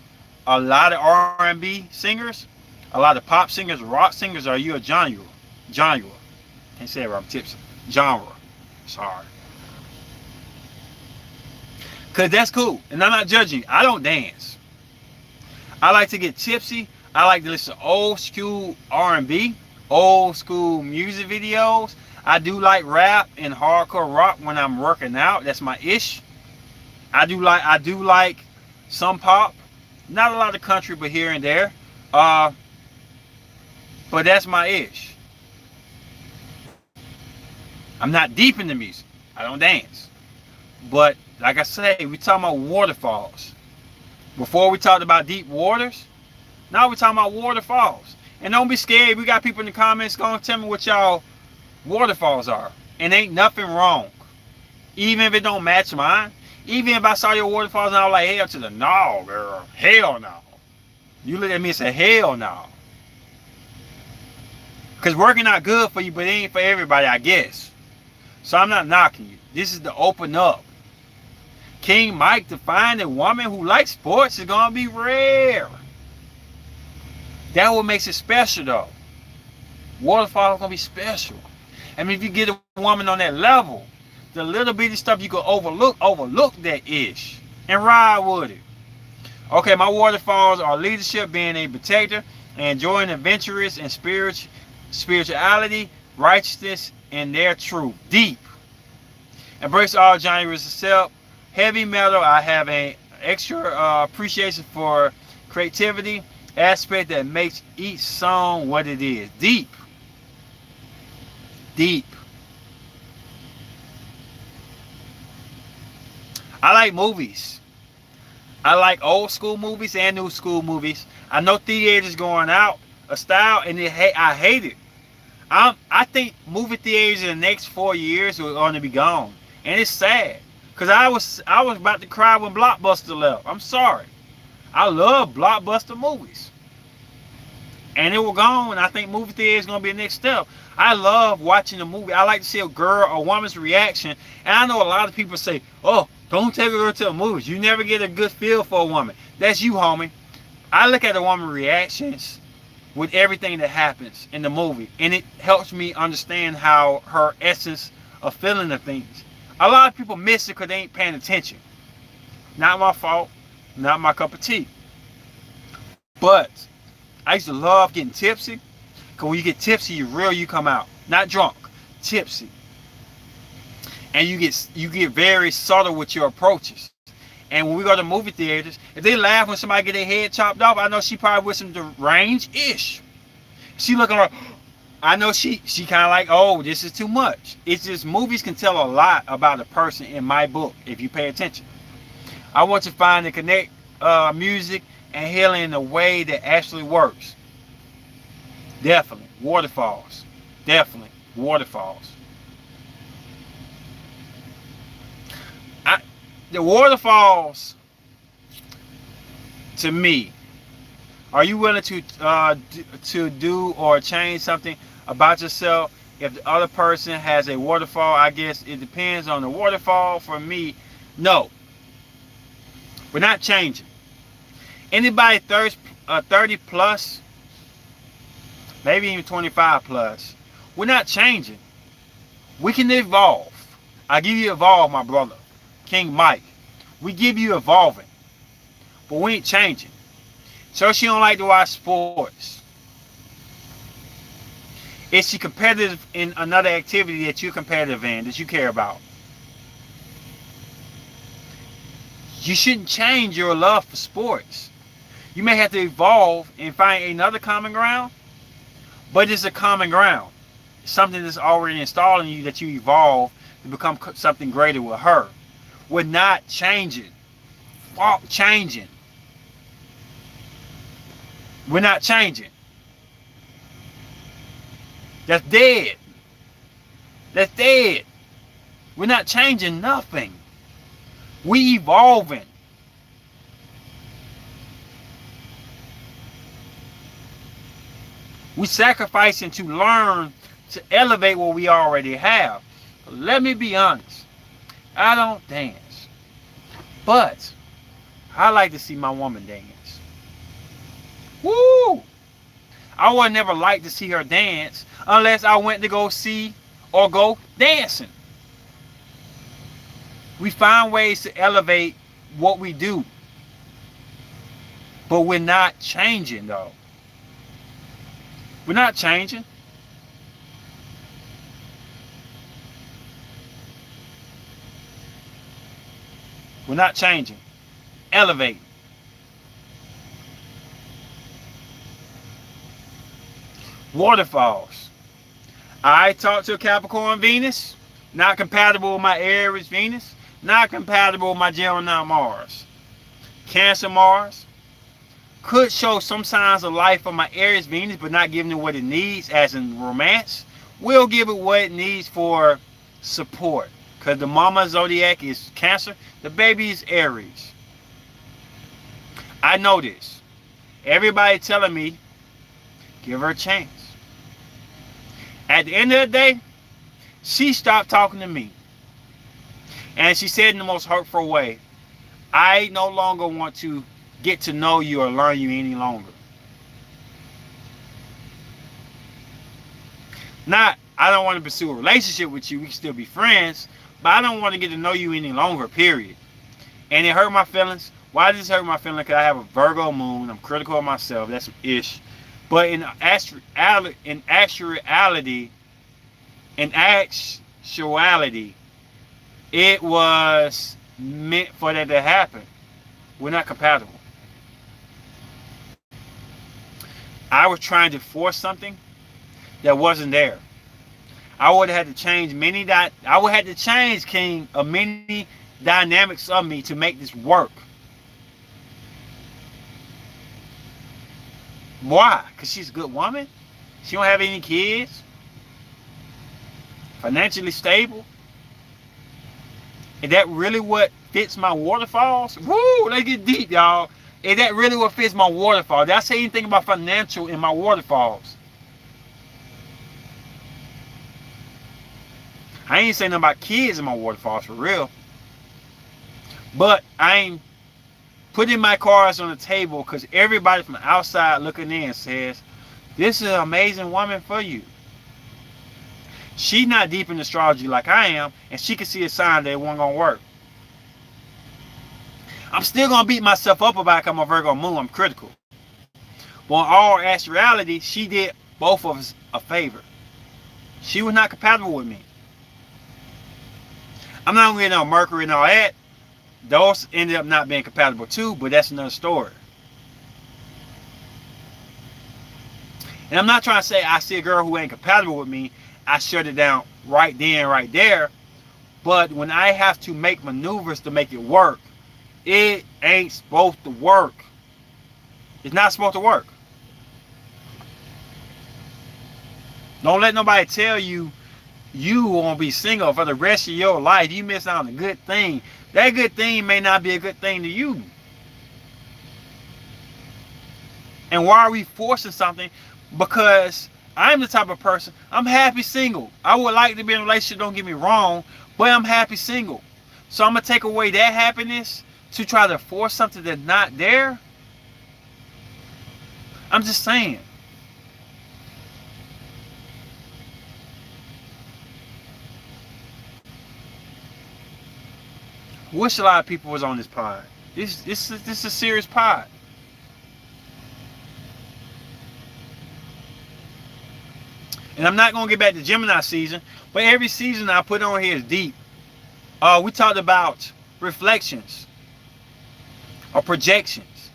a lot of R&B singers, a lot of pop singers, rock singers? Are you a genre? Can't say it right, I'm tipsy. Genre. Sorry. Cause that's cool, and I'm not judging. I don't dance. I like to get tipsy. I like to listen to old school R&B, old school music videos. I do like rap and hardcore rock when I'm working out. That's my ish. I do like some pop. Not a lot of country, but here and there. But that's my ish. I'm not deep in the music. I don't dance. But like I say, we talking about waterfalls. Before we talked about deep waters, now we're talking about waterfalls. And don't be scared. We got people in the comments going to tell me what y'all waterfalls are. And ain't nothing wrong. Even if it don't match mine. Even if I saw your waterfalls and I was like, hell to the no, girl. Hell no. You look at me and say, hell no. Because working out good for you, but it ain't for everybody, I guess. So I'm not knocking you. This is to open up. King Mike, to find a woman who likes sports is going to be rare. That's what makes it special, though. Waterfall is going to be special. I mean, if you get a woman on that level, the little bitty stuff you can overlook that ish. And ride with it. Okay, my waterfalls are leadership, being a protector, and enjoying adventurous and spirituality, righteousness, and their truth. Deep. Embrace all genres except heavy metal. I have an extra appreciation for creativity aspect that makes each song what it is. Deep. Deep. I like movies. I like old school movies and new school movies. I know theaters going out of style, and I hate it. I think movie theaters in the next 4 years are going to be gone, and it's sad. Cause I was about to cry when Blockbuster left. I'm sorry. I love blockbuster movies, and it will gone. I think movie theater is gonna be the next step. I love watching a movie. I like to see a woman's reaction. And I know a lot of people say, "Oh, don't take a girl to the movies. You never get a good feel for a woman." That's you, homie. I look at a woman's reactions with everything that happens in the movie, and it helps me understand how her essence of feeling the things. A lot of people miss it because they ain't paying attention. Not my fault. Not my cup of tea. But I used to love getting tipsy. Because when you get tipsy, you come out. Not drunk. Tipsy. And you get very subtle with your approaches. And when we go to movie theaters, if they laugh when somebody get their head chopped off, I know she probably with some deranged-ish. She looking like, I know she kind of like, oh, this is too much. It's just movies can tell a lot about a person in my book if you pay attention. I want to find and connect music and healing in a way that actually works. Definitely. Waterfalls. Definitely. Waterfalls. The waterfalls, to me, are you willing to do or change something about yourself if the other person has a waterfall? I guess it depends on the waterfall. For me, no. We're not changing. Anybody 30 plus, maybe even 25 plus, we're not changing. We can evolve. I give you evolve, my brother, King Mike. We give you evolving, but we ain't changing. So she don't like to watch sports. Is she competitive in another activity that you're competitive in, that you care about? You shouldn't change your love for sports. You may have to evolve and find another common ground, but it's a common ground. It's something that's already installed in you that you evolve to become something greater with her. We're not changing. Fuck changing. We're not changing. That's dead. That's dead. We're not changing nothing. We evolving. We sacrificing to learn to elevate what we already have. But let me be honest. I don't dance. But I like to see my woman dance. Woo! I would never like to see her dance unless I went to go see or go dancing. We find ways to elevate what we do. But we're not changing though. We're not changing. We're not changing. Elevating. Waterfalls. I talked to a Capricorn Venus. Not compatible with my Aries Venus. Not compatible with my Gemini Mars. Cancer Mars. Could show some signs of life for my Aries Venus, but not giving it what it needs, as in romance. Will give it what it needs for support. Because the mama zodiac is Cancer. The baby is Aries. I know this. Everybody telling me, give her a chance. At the end of the day, she stopped talking to me. And she said in the most hurtful way, I no longer want to get to know you or learn you any longer. Not, I don't want to pursue a relationship with you. We can still be friends. But I don't want to get to know you any longer, period. And it hurt my feelings. Why does it hurt my feelings? Because I have a Virgo moon. I'm critical of myself. That's some ish. But in actuality, it was meant for that to happen. We're not compatible. I was trying to force something that wasn't there. I would have had to change I would have to change, King, of many dynamics of me to make this work. Why? Because she's a good woman. She don't have any kids. Financially stable. Is that really what fits my waterfalls? Woo! Let's get deep, y'all. Is that really what fits my waterfall? Did I say anything about financial in my waterfalls? I ain't saying nothing about kids in my waterfalls for real. But I ain't putting my cards on the table because everybody from the outside looking in says, this is an amazing woman for you. She's not deep in astrology like I am, and she can see a sign that it wasn't going to work. I'm still going to beat myself up about it because I'm a Virgo moon. I'm critical. But in all actuality, she did both of us a favor. She was not compatible with me. I'm not going to get no Mercury and all that. Those ended up not being compatible too, but that's another story. And I'm not trying to say I see a girl who ain't compatible with me, I shut it down right then, right there. But when I have to make maneuvers to make it work, it ain't supposed to work. It's not supposed to work. Don't let nobody tell you you won't be single for the rest of your life. You miss out on a good thing. That good thing may not be a good thing to you. And why are we forcing something? Because I'm the type of person, I'm happy single. I would like to be in a relationship, don't get me wrong, but I'm happy single. So I'm going to take away that happiness to try to force something that's not there? I'm just saying. Wish a lot of people was on this pod. This is a serious pod. And I'm not going to get back to Gemini season, but every season I put on here is deep. We talked about reflections or projections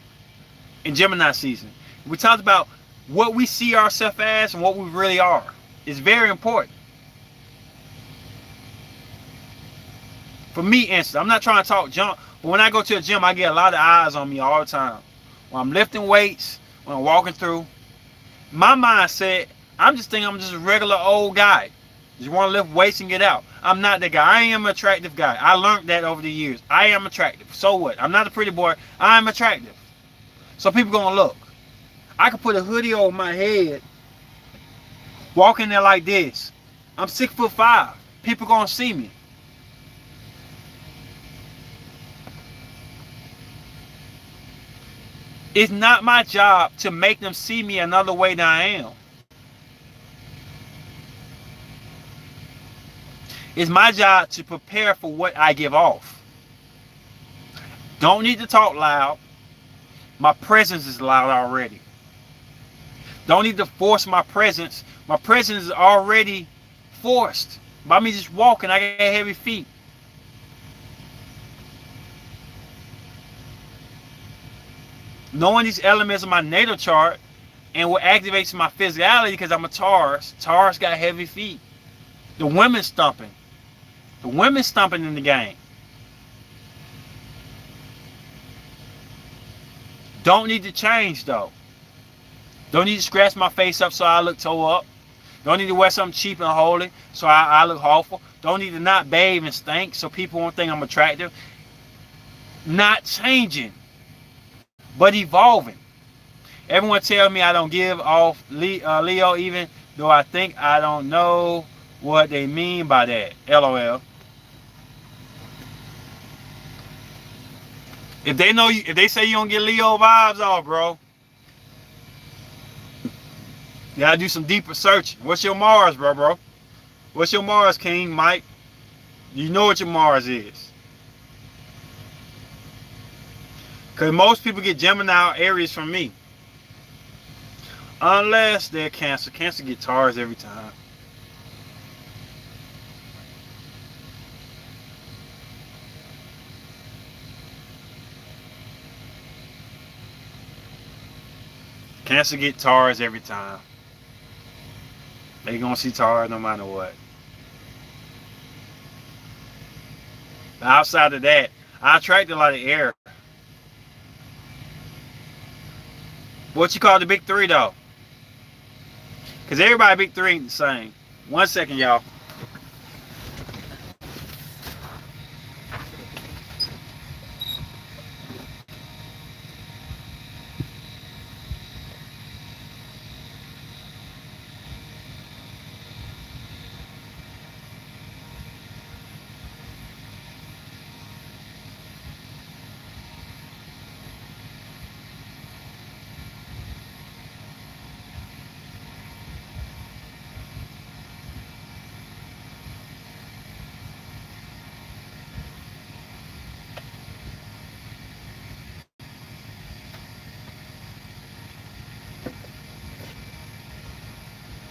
in Gemini season. We talked about what we see ourselves as and what we really are. It's very important. For me, instance, I'm not trying to talk junk, but when I go to a gym, I get a lot of eyes on me all the time. When I'm lifting weights, when I'm walking through, my mindset, I'm just thinking I'm just a regular old guy. Just want to lift weights and get out. I'm not that guy. I am an attractive guy. I learned that over the years. I am attractive. So what? I'm not a pretty boy. I'm attractive. So people going to look. I could put a hoodie over my head, walk in there like this. I'm 6'5". People going to see me. It's not my job to make them see me another way than I am. It's my job to prepare for what I give off. Don't need to talk loud. My presence is loud already. Don't need to force my presence. My presence is already forced. By me just walking, I got heavy feet. Knowing these elements of my natal chart and what activates my physicality, because I'm a Taurus. Taurus got heavy feet. The women stomping. The women stomping in the game. Don't need to change though. Don't need to scratch my face up so I look toe up. Don't need to wear something cheap and holy so I look awful. Don't need to not bathe and stink so people won't think I'm attractive. Not changing, but evolving. Everyone tells me I don't give off Leo, even though I think I don't know what they mean by that. LOL. If they know you, if they say you don't get Leo vibes off, bro, you gotta do some deeper searching. What's your Mars, bro? What's your Mars, King Mike? You know what your Mars is. Because most people get Gemini or Aries from me. Unless they're Cancer. Cancer get Taurus every time. Cancer get Taurus every time. They gonna see Taurus no matter what. But outside of that, I attract a lot of air. What you call the big three though? Because everybody big three ain't the same. 1 second, y'all.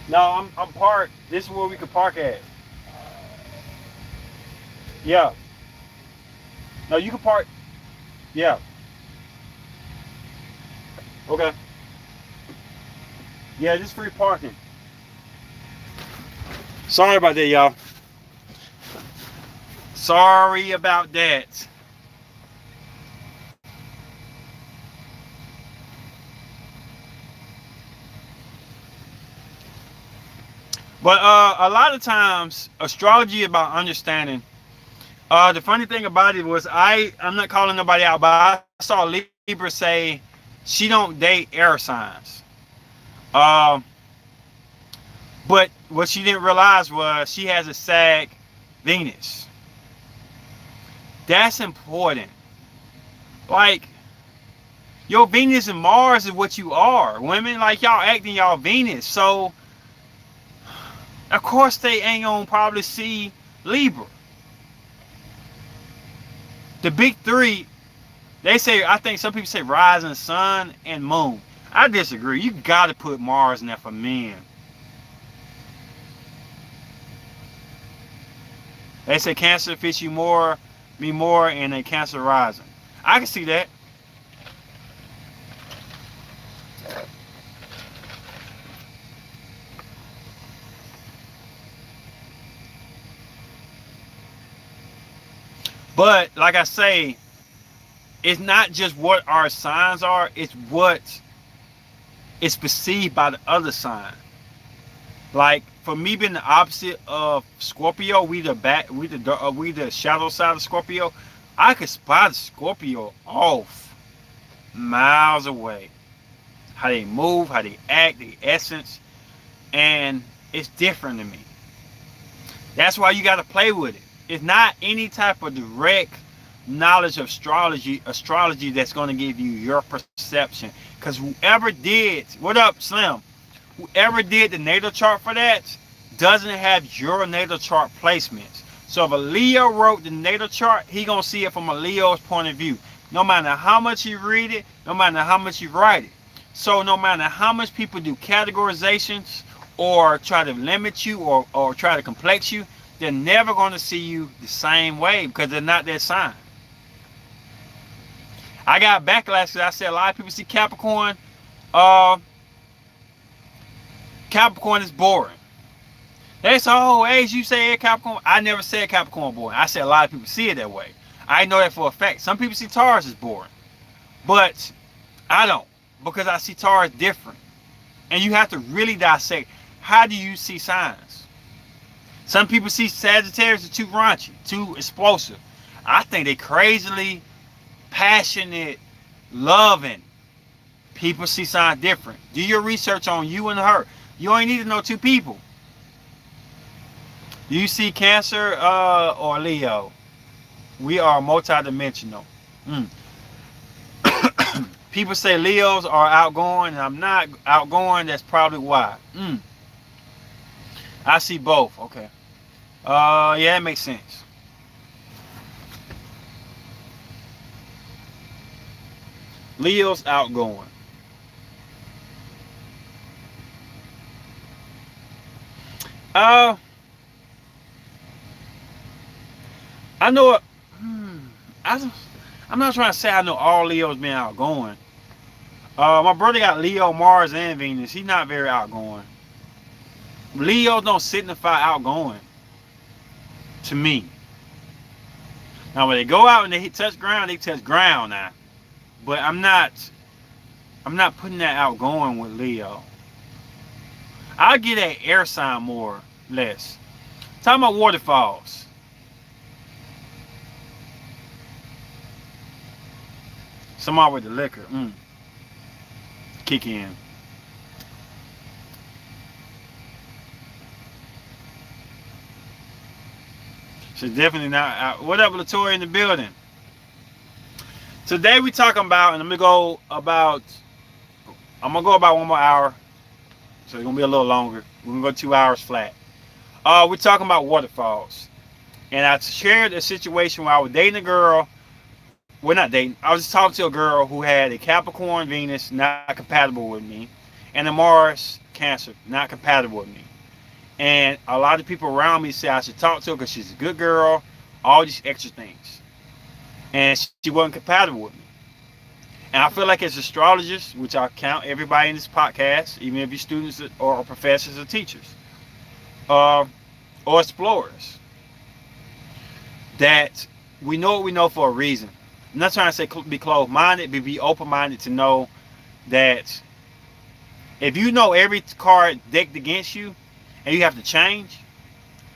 No, I'm parked. This is where we could park at. Yeah. No, you can park. Yeah. Okay. Yeah, just free parking. Sorry about that, y'all. Sorry about that. But a lot of times, astrology is about understanding. The funny thing about it was I'm not calling nobody out, but I saw Libra say she don't date air signs. Um, but what she didn't realize was she has a Sag Venus. That's important. Like, your Venus and Mars is what you are. Women, like, y'all acting y'all Venus. So, of course, they ain't gonna probably see Libra. The big three, they say, I think some people say rising sun and moon. I disagree. You gotta put Mars in there for men. They say Cancer fits you more, me more, and a Cancer rising. I can see that. But like I say, it's not just what our signs are, it's what is perceived by the other sign. Like, for me being the opposite of Scorpio, we the shadow side of Scorpio. I could spot Scorpio off miles away. How they move, how they act, the essence, and it's different to me. That's why you got to play with it. It's not any type of direct knowledge of astrology that's going to give you your perception. Because whoever did, what up, Slim? Whoever did the natal chart for that doesn't have your natal chart placements. So if a Leo wrote the natal chart, he gonna see it from a Leo's point of view. No matter how much you read it, no matter how much you write it. So no matter how much people do categorizations or try to limit you or try to complex you, they're never gonna see you the same way because they're not that sign. I got backlash because I said a lot of people see Capricorn. Capricorn is boring. They say, oh, as you say Capricorn. I never said Capricorn boring. I said a lot of people see it that way. I know that for a fact. Some people see Taurus as boring. But I don't. Because I see Taurus different. And you have to really dissect. How do you see signs? Some people see Sagittarius as too raunchy, too explosive. I think they crazily passionate, loving. People see signs different. Do your research on you and her. You only need to know two people. Do you see Cancer or Leo? We are multidimensional. People say Leos are outgoing, and I'm not outgoing. That's probably why. I see both. Okay. Yeah, it makes sense. Leo's outgoing. I know it. I'm not trying to say I know all Leos being outgoing. My brother got Leo, Mars, and Venus. He's not very outgoing. Leos don't signify outgoing to me. Now when they go out and they touch ground now. But I'm not putting that outgoing with Leo. I'll get that air sign more or less. Talking about waterfalls. Somebody with the liquor. Kick in. She's definitely not out. What up, Latoya in the building? Today we talking about, and I'm gonna go about 1 more hour. So it's gonna be a little longer. We're gonna go 2 hours flat. We're talking about waterfalls. And I shared a situation where I was dating a girl. Well, not dating. I was just talking to a girl who had a Capricorn Venus not compatible with me, and a Mars Cancer not compatible with me. And a lot of people around me say I should talk to her because she's a good girl, all these extra things. And she wasn't compatible with me. And I feel like as astrologers, which I count everybody in this podcast, even if you're students or professors or teachers, or explorers, that we know what we know for a reason. I'm not trying to say be closed-minded, but be open-minded to know that if you know every card decked against you, and you have to change,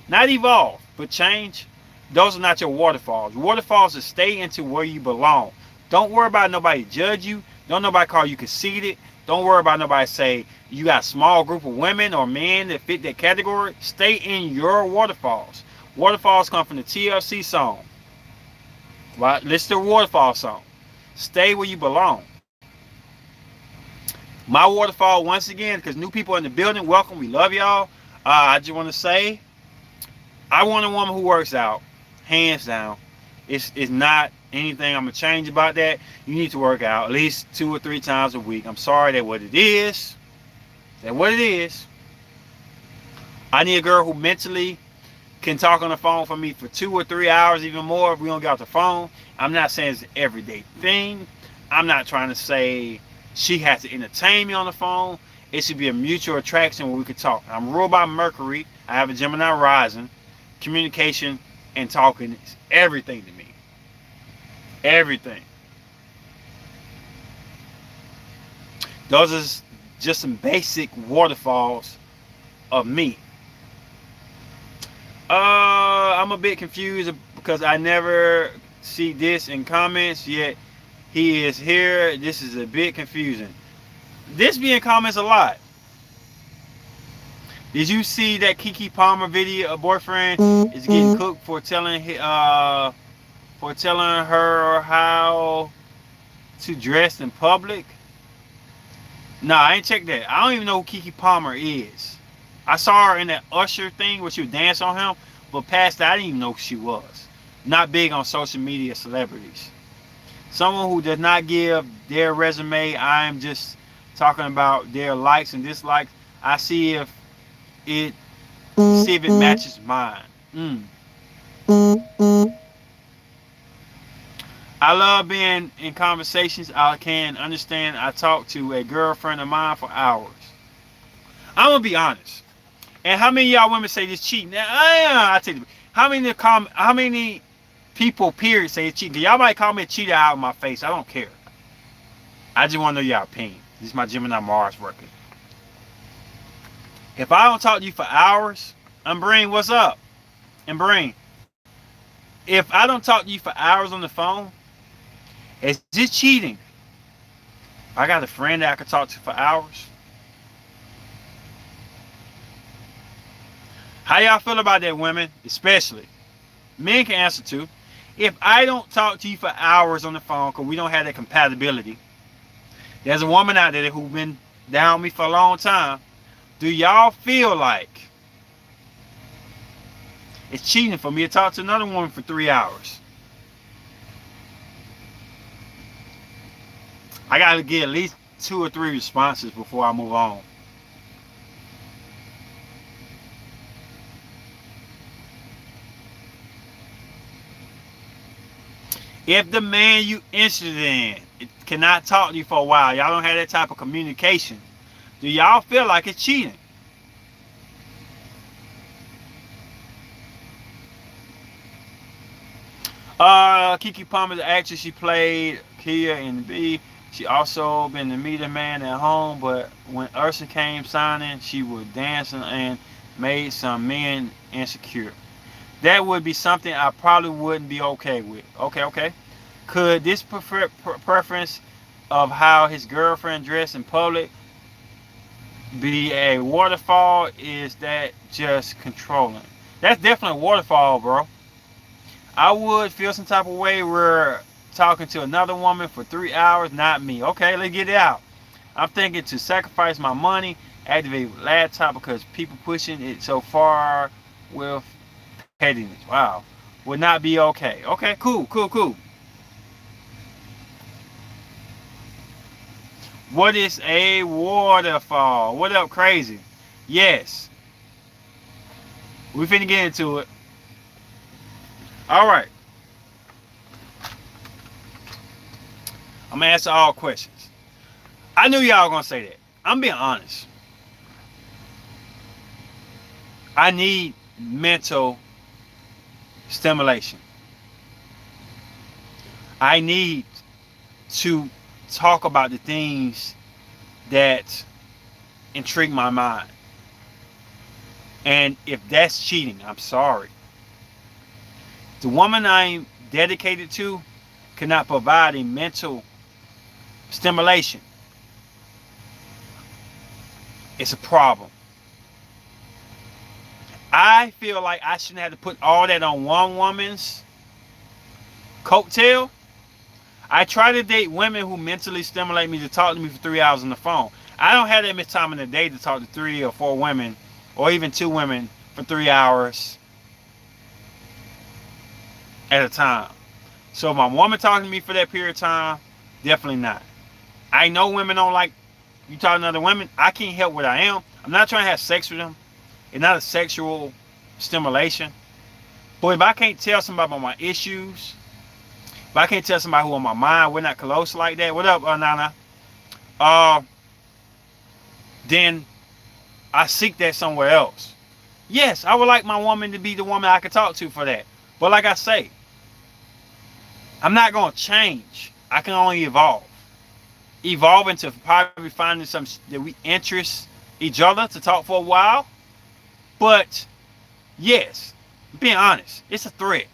not evolve, but change, those are not your waterfalls. Waterfalls is stay into where you belong. Don't worry about nobody judge you. Don't nobody call you conceited. Don't worry about nobody say you got a small group of women or men that fit that category. Stay in your waterfalls. Waterfalls come from the TLC song. Right? Listen to the waterfall song. Stay where you belong. My waterfall, once again, because new people in the building, welcome. We love y'all. I just want to say, I want a woman who works out, hands down. It's not anything I'm going to change about that. You need to work out at least 2 or 3 times a week. I'm sorry, that's what it is. That's what it is. I need a girl who mentally can talk on the phone for me for 2 or 3 hours, even more if we don't get off the phone. I'm not saying it's an everyday thing. I'm not trying to say she has to entertain me on the phone. It should be a mutual attraction where we could talk. I'm ruled by Mercury. I have a Gemini rising. Communication and talking is everything to me. Everything. Those are just some basic waterfalls of me. I'm a bit confused because I never see this in comments, yet he is here. This is a bit confusing. This be in comments a lot. Did you see that Keke Palmer video? A boyfriend is getting cooked for telling her how to dress in public. Nah, I ain't checked that. I don't even know who Keke Palmer is. I saw her in that Usher thing where she would dance on him, but past that, I didn't even know who she was. Not big on social media celebrities. Someone who does not give their resume. I am just talking about their likes and dislikes. I see if it matches mine. I love being in conversations I can understand. I talk to a girlfriend of mine for hours. I'm gonna be honest. And how many of y'all women say this cheating? Now, I tell you, how many people period say it's cheating? Y'all might call me a cheater out of my face. I don't care. I just want to know your opinion. This is my Gemini Mars working. If I don't talk to you for hours, Brain, what's up? Brain, if I don't talk to you for hours on the phone, is this cheating? I got a friend that I could talk to for hours. How y'all feel about that, women? Especially. Men can answer too. If I don't talk to you for hours on the phone because we don't have that compatibility, there's a woman out there who's been down with me for a long time. Do y'all feel like it's cheating for me to talk to another woman for 3 hours? I got to get at least 2 or 3 responses before I move on. If the man you interested in cannot talk to you for a while, y'all don't have that type of communication, do y'all feel like it's cheating? Keke Palmer, the actress, she played Kia in B. She also been the media man at home, but when Usher came signing, she was dancing and made some men insecure. That would be something I probably wouldn't be okay with. Okay. Could this preference of how his girlfriend dressed in public be a waterfall? Is that just controlling? That's definitely a waterfall, bro. I would feel some type of way where talking to another woman for 3 hours, not me. Okay, let's get it out. I'm thinking to sacrifice my money, activate laptop because people pushing it so far with pettiness. Wow. Would not be okay. Okay, cool. What is a waterfall? What up, crazy? Yes. We finna get into it. Alright. I'm gonna answer all questions. I knew y'all were gonna say that. I'm being honest. I need mental stimulation. I need to talk about the things that intrigue my mind. And if that's cheating, I'm sorry. The woman I'm dedicated to cannot provide a mental stimulation. It's a problem. I feel like I shouldn't have to put all that on one woman's coattail. I try to date women who mentally stimulate me to talk to me for 3 hours on the phone. I don't have that much time in the day to talk to 3 or 4 women, or even 2 women for 3 hours at a time. So if my woman talking to me for that period of time, definitely not. I know women don't like you talking to other women. I can't help what I am. I'm not trying to have sex with them. It's not a sexual stimulation. But if I can't tell somebody about my issues, if I can't tell somebody who on my mind, we're not close like that. What up, Nana? Then I seek that somewhere else. Yes, I would like my woman to be the woman I could talk to for that. But like I say, I'm not going to change. I can only evolve. Evolve into probably finding something that we interest each other to talk for a while. But yes, being honest, it's a threat.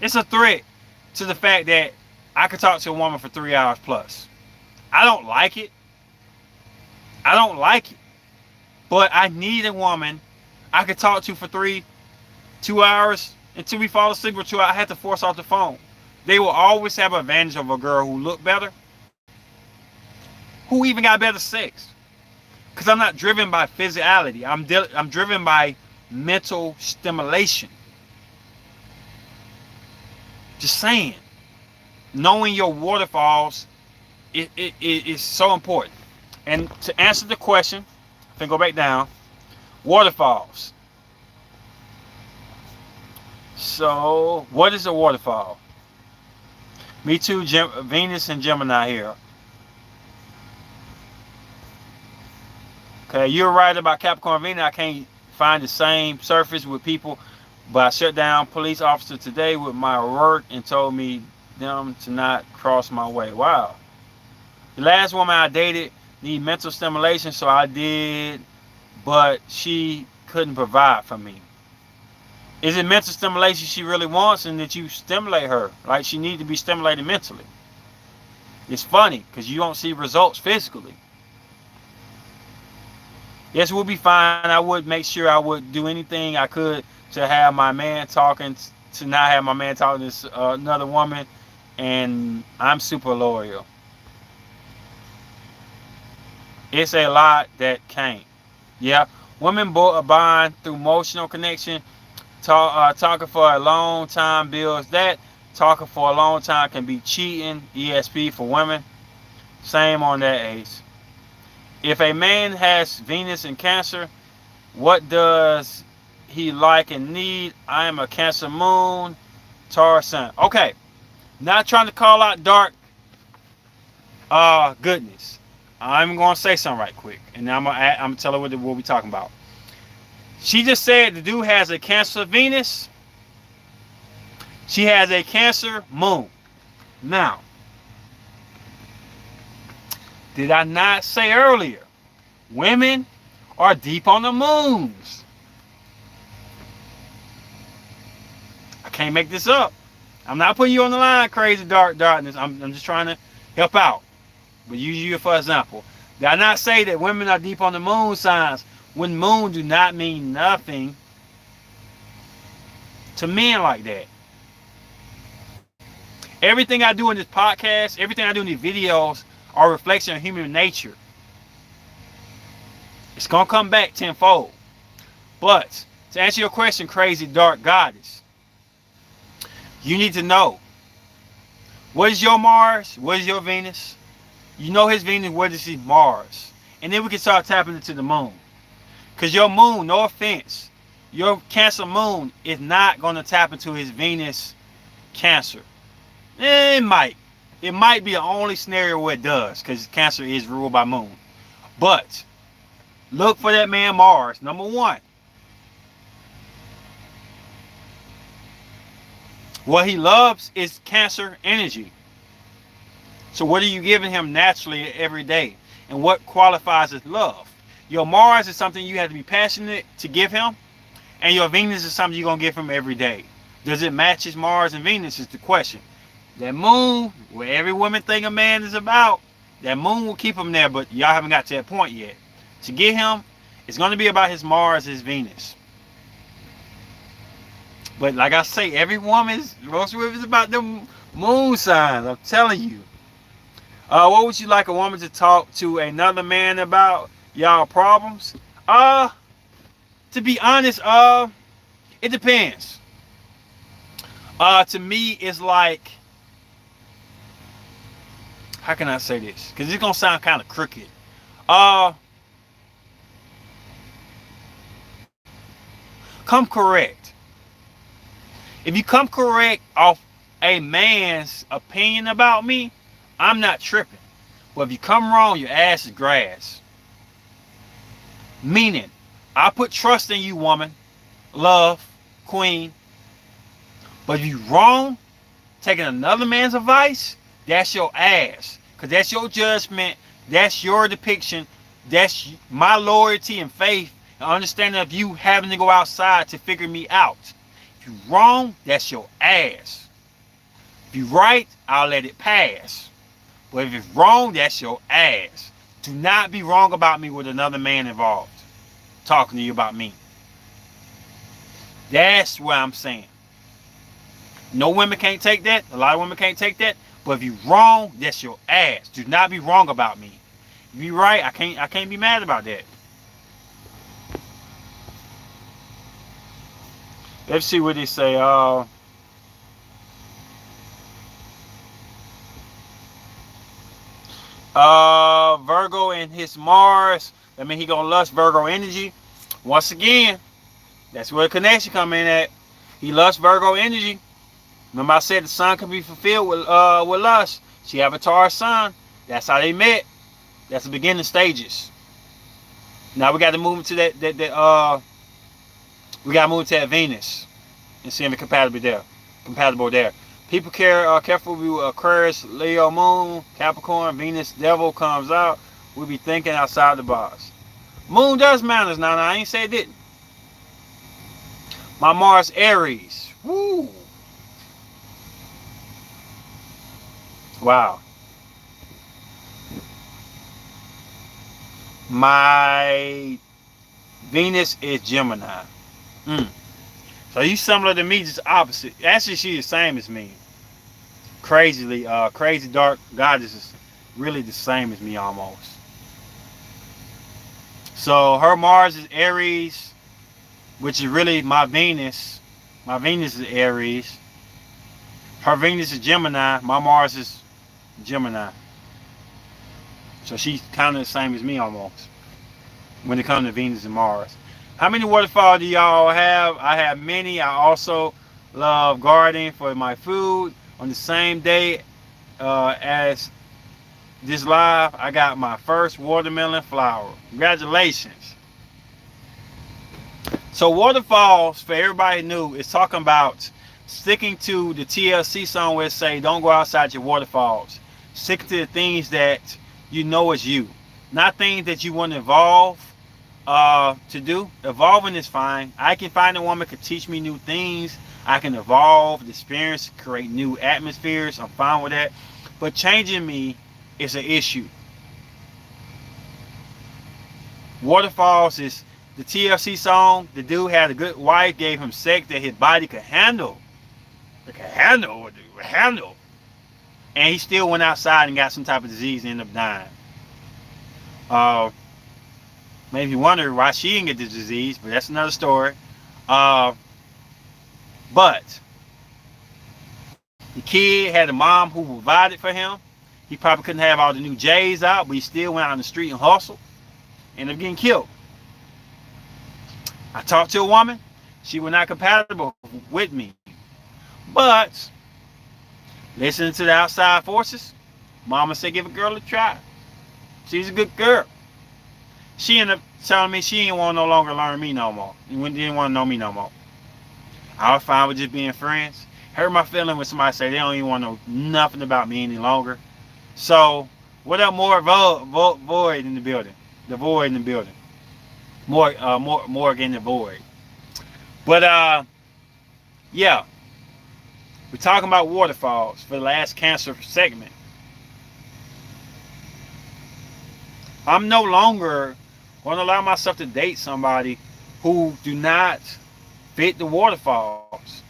It's a threat to the fact that I could talk to a woman for 3 hours plus. I don't like it. I don't like it. But I need a woman I could talk to for 2 hours until we fall asleep, or 2 hours. I have to force off the phone. They will always have an advantage of a girl who look better, who even got better sex. Because I'm not driven by physicality. I'm driven by mental stimulation. Just saying. Knowing your waterfalls is so important. And to answer the question, if I go back down, waterfalls. So, what is a waterfall? Me too, Venus and Gemini here. Okay, you're right about Capricorn Venus. I can't find the same surface with people, but I shut down police officer today with my work and told me them to not cross my way. Wow. The last woman I dated needed mental stimulation, so I did, but she couldn't provide for me. Is it mental stimulation she really wants, and that you stimulate her? Like, she needs to be stimulated mentally. It's funny because you don't see results physically. Yes, we'll be fine. I would make sure I would do anything I could to have my man talking, to not have my man talking to another woman, and I'm super loyal. It's a lot that came. Yeah, women bond through emotional connection. Talking for a long time builds that. Talking for a long time can be cheating. ESP for women. Same on that, Ace. If a man has Venus in Cancer, what does he like and need? I am a Cancer moon, Taurus sun. Okay, not trying to call out dark goodness. I'm going to say something right quick, and I'm going to tell her what we're talking about. She just said the dude has a Cancer Venus. She has a Cancer moon. Now, did I not say earlier, women are deep on the moons? I can't make this up. I'm not putting you on the line, crazy darkness. I'm just trying to help out. But use you for example. Did I not say that women are deep on the moon signs? When moon do not mean nothing to men like that. Everything I do in this podcast, everything I do in these videos are a reflection of human nature. It's going to come back tenfold. But to answer your question, crazy dark goddess, you need to know, what is your Mars? What is your Venus? You know his Venus, what is his Mars? And then we can start tapping into the moon. Because your moon, no offense, your Cancer moon is not going to tap into his Venus Cancer. It might. It might be the only scenario where it does, because Cancer is ruled by moon. But look for that man Mars, number one. What he loves is Cancer energy. So what are you giving him naturally every day? And what qualifies as love? Your Mars is something you have to be passionate to give him. And your Venus is something you're going to get from every day. Does it match his Mars and Venus is the question. That moon, where every woman think a man is about, that moon will keep him there, but y'all haven't got to that point yet. To get him, it's going to be about his Mars, his Venus. But like I say, every woman's, most women is about them moon signs, I'm telling you. What would you like a woman to talk to another man about? Y'all problems? To be honest, it depends. To me, it's like, how can I say this? Because it's gonna sound kind of crooked. Come correct. If you come correct off a man's opinion about me, I'm not tripping. But if you come wrong, your ass is grass. Meaning, I put trust in you, woman, love, queen. But if you wrong, taking another man's advice, that's your ass. Because that's your judgment, that's your depiction, that's my loyalty and faith and understanding of you having to go outside to figure me out. If you wrong, that's your ass. If you right, I'll let it pass. But if it's wrong, that's your ass. Do not be wrong about me with another man involved talking to you about me. That's what I'm saying. No women can't take that. A lot of women can't take that. But if you wrong, that's your ass. Do not be wrong about me. If you right, I can't be mad about that. Let's see what they say. Virgo and his Mars. I mean, he gonna lust Virgo energy. Once again, that's where the connection come in at. He lusts Virgo energy. Remember I said the sun can be fulfilled with lust. She have a Taurus sun. That's how they met. That's the beginning stages. Now we got to move into we got to move to that Venus and see if it's compatible there. People careful with Aquarius, Leo moon, Capricorn, Venus, devil comes out. We'll be thinking outside the box. Moon does matters now. I ain't say it didn't. My Mars Aries. Woo. Wow. My Venus is Gemini. So you similar to me, just opposite. Actually, she's the same as me. Crazy dark goddess is really the same as me almost. So her Mars is Aries, which is really my Venus. My Venus is Aries. Her Venus is Gemini. My Mars is Gemini. So she's kind of the same as me almost when it comes to Venus and Mars. How many waterfalls do y'all have? I have many. I also love gardening for my food. On the same day as this live, I got my first watermelon flower. Congratulations. So waterfalls, for everybody new, is talking about sticking to the TLC song where it say, don't go outside your waterfalls. Stick to the things that you know is you. Not things that you want to evolve to do. Evolving is fine. I can find a woman who can teach me new things. I can evolve, experience, create new atmospheres. I'm fine with that. But changing me is an issue. Waterfalls is the TLC song. The dude had a good wife, gave him sex that his body could handle. It could handle. And he still went outside and got some type of disease and ended up dying. Maybe you wonder why she didn't get the disease, but that's another story. But the kid had a mom who provided for him. He probably couldn't have all the new J's out, but he still went out on the street and hustled. Ended up getting killed. I talked to a woman. She was not compatible with me. But listening to the outside forces, mama said give a girl a try. She's a good girl. She ended up telling me she didn't want to no longer learn me no more. She didn't want to know me no more. I was fine with just being friends. Hurt my feeling when somebody say they don't even want to know nothing about me any longer. So, what up, more void in the building? The void in the building. More in the void. But yeah, we're talking about waterfalls for the last Cancer segment. I'm no longer going to allow myself to date somebody who do not fit the waterfalls.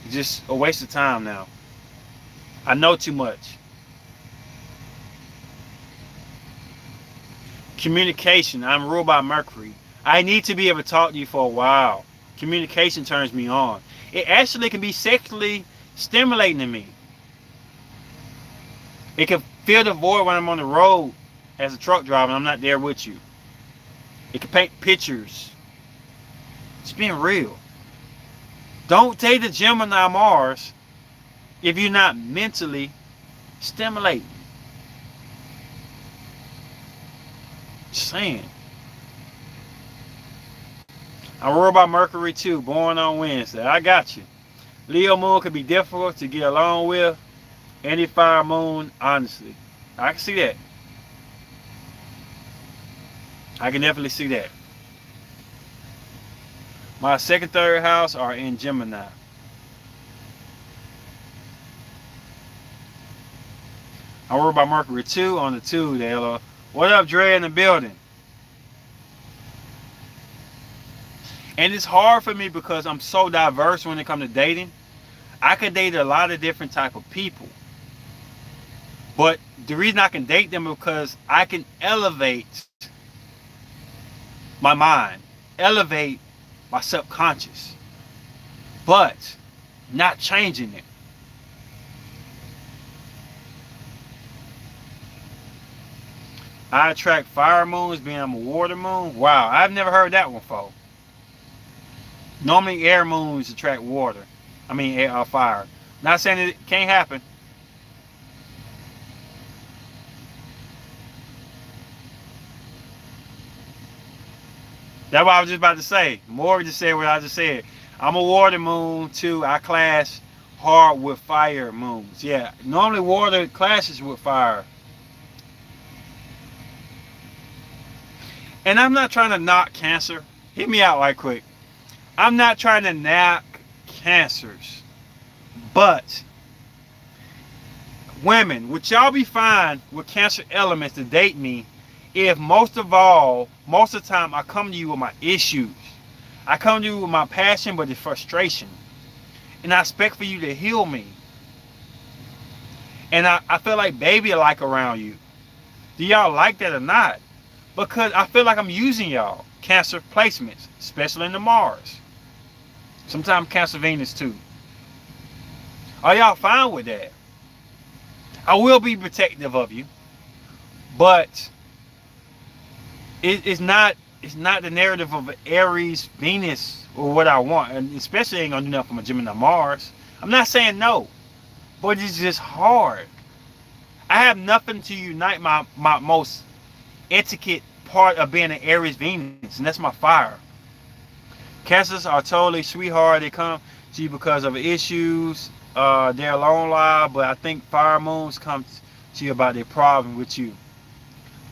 It's just a waste of time now. I know too much. Communication. I'm ruled by Mercury. I need to be able to talk to you for a while. Communication turns me on. It actually can be sexually stimulating to me. It can fill the void when I'm on the road as a truck driver and I'm not there with you. It can paint pictures. It's being real. Don't take the Gemini Mars if you're not mentally stimulating. Just saying. I'm ruled by Mercury too, born on Wednesday. I got you. Leo moon can be difficult to get along with. Any fire moon, honestly. I can see that. I can definitely see that. My second, third house are in Gemini. I'm ruled by Mercury 2 on the 2, Dale. What up, Dre, in the building? And it's hard for me because I'm so diverse when it comes to dating. I can date a lot of different type of people. But the reason I can date them is because I can elevate my mind, elevate my subconscious, but not changing it. I attract fire moons being I'm a water moon. Wow, I've never heard that one before. Normally air moons attract water. I mean fire. Not saying it can't happen. That's what I was just about to say. Morgan just said what I just said. I'm a water moon too. I clash hard with fire moons. Yeah, normally water clashes with fire. And I'm not trying to knock Cancer. Hit me out right quick. I'm not trying to knock Cancers. But women, would y'all be fine with Cancer elements to date me if most of the time I come to you with my issues? I come to you with my passion, but the frustration. And I expect for you to heal me. And I feel like baby-like around you. Do y'all like that or not? Because I feel like I'm using y'all. Cancer placements, especially in the Mars. Sometimes Cancer Venus too. Are y'all fine with that? I will be protective of you. But it's not the narrative of Aries, Venus, or what I want. And especially ain't gonna do nothing for my Gemini Mars. I'm not saying no. But it's just hard. I have nothing to unite my most intricate part of being an Aries Venus, and that's my fire. Cancers are totally sweetheart. They come to you because of issues. They're alone live, but I think fire moons come to you about their problem with you.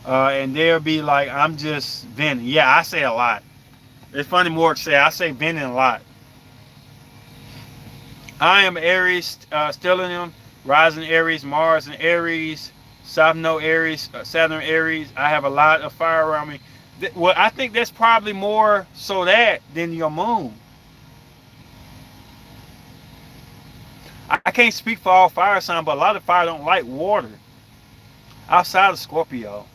And they'll be like, I'm just venting. Yeah, I say a lot. It's funny Morg say I say venting a lot. I am Aries, stellium, rising Aries, Mars and Aries, South Node Aries, Saturn Aries. I have a lot of fire around me. Well, I think that's probably more so that than your moon. I can't speak for all fire signs, but a lot of fire don't like water. Outside of Scorpio.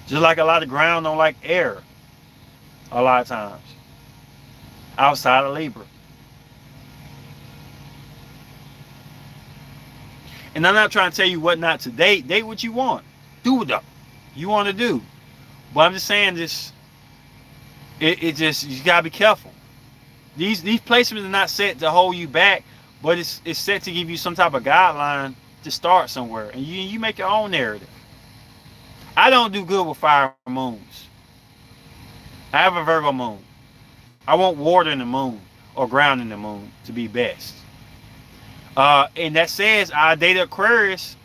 Just like a lot of ground don't like air. A lot of times. Outside of Libra. And I'm not trying to tell you what not to date. Date what you want. Do what you want to do. But I'm just saying this. It just, you gotta be careful. These placements are not set to hold you back, but it's set to give you some type of guideline to start somewhere, and you make your own narrative. I don't do good with fire moons. I have a Virgo moon. I want water in the moon, or grounding the moon to be best. And that says I dated Aquarius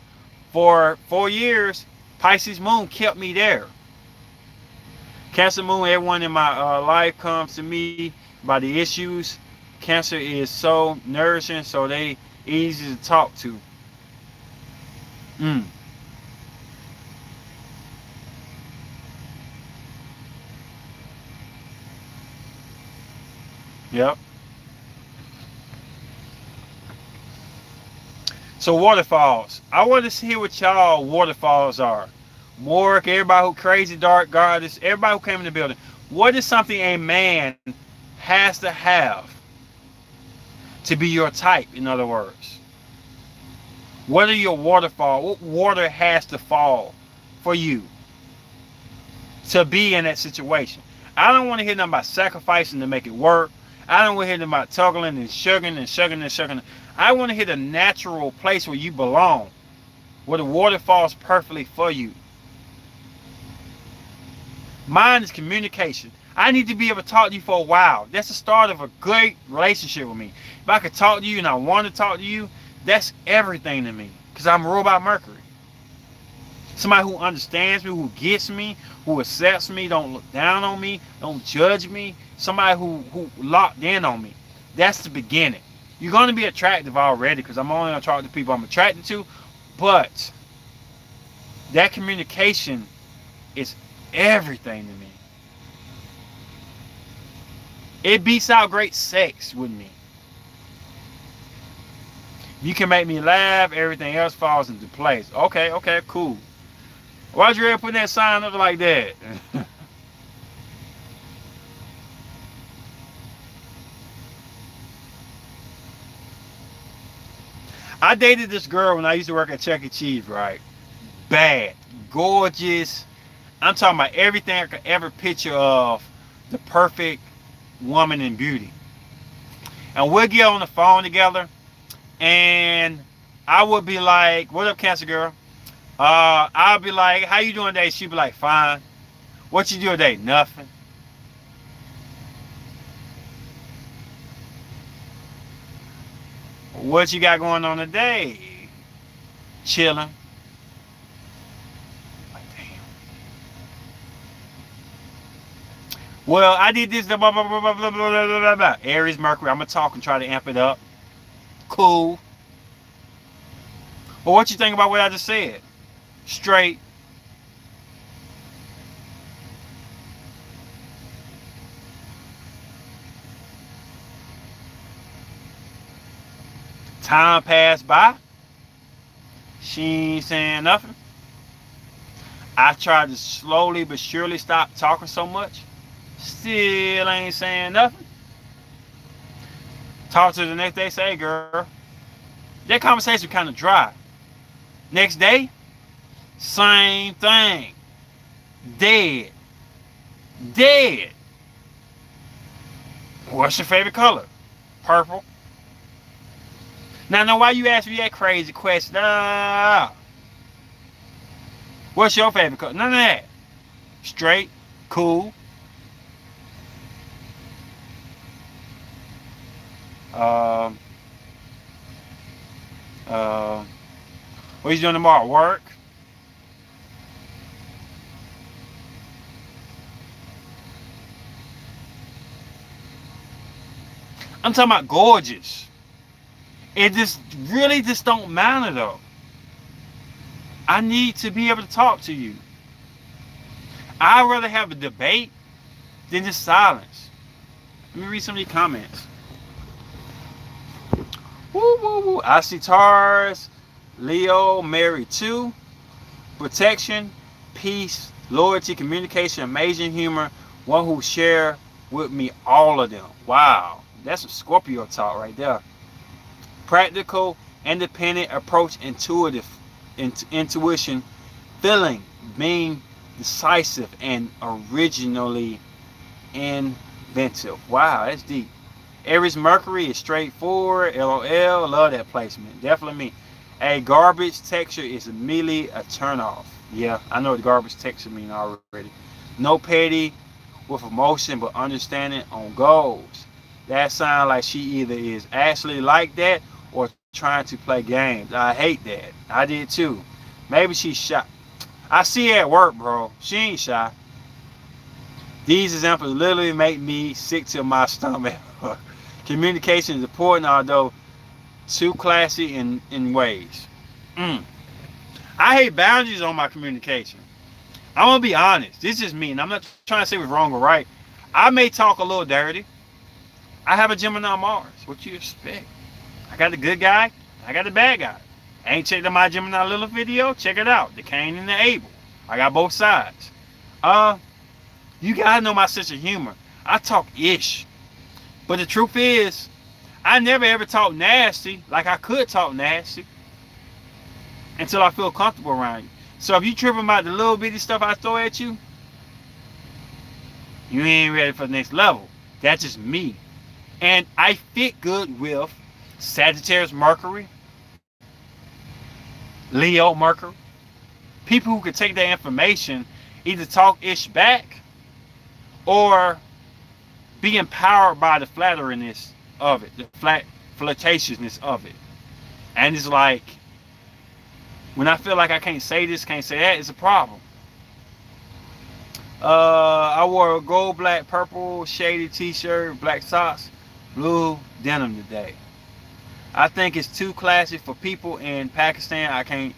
for 4 years. Pisces moon kept me there. Cancer moon, everyone in my life comes to me by the issues. Cancer is so nourishing, so they easy to talk to. Yep. So waterfalls. I want to see what y'all waterfalls are. Mork, everybody who crazy dark goddess, everybody who came in the building. What is something a man has to have to be your type, in other words? What are your waterfall? What water has to fall for you to be in that situation? I don't want to hear nothing about sacrificing to make it work. I don't want to hear nothing about tugging and sugaring and sugaring and sugaring. I want to hear the natural place where you belong, where the water falls perfectly for you. Mine is communication. I need to be able to talk to you for a while. That's the start of a great relationship with me. If I could talk to you and I want to talk to you, that's everything to me. Because I'm Robot Mercury. Somebody who understands me, who gets me, who accepts me, don't look down on me, don't judge me. Somebody who locked in on me. That's the beginning. You're going to be attractive already because I'm only going to talk to people I'm attracted to. But that communication is everything to me. It beats out great sex with me. You can make me laugh, everything else falls into place. Okay, cool. Why'd you ever put that sign up like that? I dated this girl when I used to work at Chuck E. Cheese, right? Bad, gorgeous. I'm talking about everything I could ever picture of the perfect woman in beauty. And we'll get on the phone together, and I would be like, "What up, Cancer girl?" I'll be like, "How you doing today?" She'd be like, "Fine." "What you do today?" "Nothing." "What you got going on today?" "Chilling." Like, damn. "Well, I did this, blah, blah, blah, blah, blah, blah, blah, blah, blah. Aries, Mercury. I'm going to talk and try to amp it up. Cool. Well, what you think about what I just said? Straight. Time passed by. She ain't saying nothing. I tried to slowly but surely stop talking so much. Still ain't saying nothing. Talk to her the next day, say, "Hey, girl." That conversation kind of dry. Next day, same thing. Dead. Dead. "What's your favorite color?" "Purple." Now, why you ask me that crazy question? What's your favorite color? None of that. Straight. Cool. What you doing tomorrow? Work? I'm talking about gorgeous. It just really just don't matter though. I need to be able to talk to you. I'd rather have a debate than just silence. Let me read some of these comments. Woo, woo, woo. I see Taurus, Leo, married too. Protection, peace, loyalty, communication, amazing humor. One who share with me all of them. Wow, that's a Scorpio talk right there. Practical, independent approach, intuition, feeling, being decisive, and originally inventive. Wow, that's deep. Aries Mercury is straightforward. LOL. Love that placement. Definitely me. A garbage texture is immediately a turn off. Yeah, I know what garbage texture mean already. No petty with emotion, but understanding on goals. that sounds like she either is actually like that or trying to play games. I hate that. I did too. Maybe she's shy. I see her at work, bro. She ain't shy. These examples literally make me sick to my stomach. Communication is important, although too classy in ways. I hate boundaries on my communication. I'm gonna be honest. This is me, and I'm not trying to say what's wrong or right. I may talk a little dirty. I have a Gemini Mars. What you expect? I got the good guy. I got the bad guy. Ain't checked out my Gemini Lilith video? Check it out. The Cain and the Abel. I got both sides. You gotta know my sense of humor. I talk ish, but the truth is, I never ever talk nasty like I could talk nasty until I feel comfortable around you. So if you tripping about the little bitty stuff I throw at you, you ain't ready for the next level. That's just me. And I fit good with Sagittarius Mercury, Leo Mercury. People who can take that information, either talk ish back or be empowered by the flatteriness of it, the flirtatiousness of it. And it's like, when I feel like I can't say this, can't say that, it's a problem. I wore a gold, black, purple, shady t-shirt, black socks, blue denim today. I think it's too classy for people in Pakistan. I can't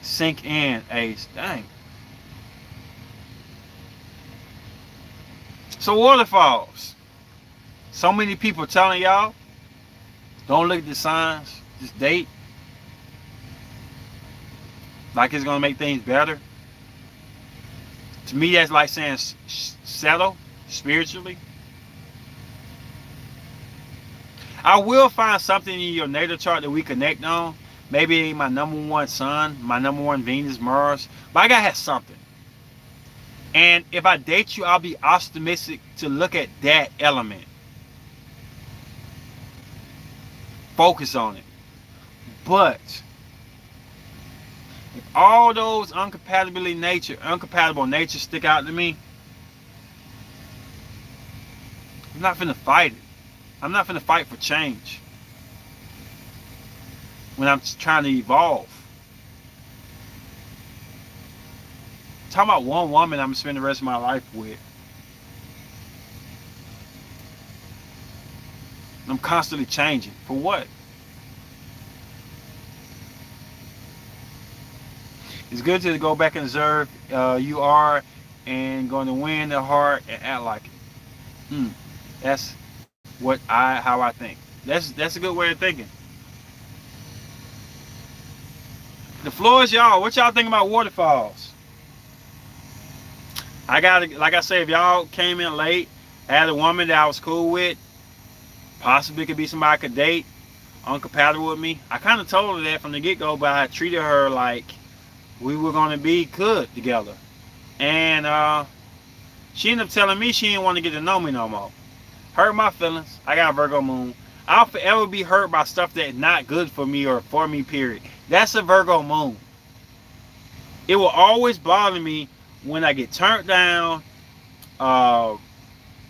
sink in. Ace, dang. So waterfalls. So many people telling y'all, don't look at the signs, just date. Like it's gonna make things better. To me, that's like saying settle spiritually. I will find something in your natal chart that we connect on. Maybe my number one sun, my number one Venus, Mars. But I gotta have something. And if I date you, I'll be optimistic to look at that element. Focus on it. But if all those incompatible natures stick out to me, I'm not finna fight it. I'm not finna fight for change when I'm trying to evolve. I'm talking about one woman I'm gonna spend the rest of my life with. I'm constantly changing. For what? It's good to go back and observe you are and going to win the heart and act like it. That's how I think. That's a good way of thinking. The floor is y'all. What y'all think about waterfalls? Like I said, if y'all came in late, had a woman that I was cool with, possibly could be somebody I could date, uncompatible with me. I kind of told her that from the get-go, but I treated her like we were going to be good together. And she ended up telling me she didn't want to get to know me no more. Hurt my feelings. I got a Virgo moon. I'll forever be hurt by stuff that's not good for me or for me, period. That's a Virgo moon. It will always bother me when I get turned down,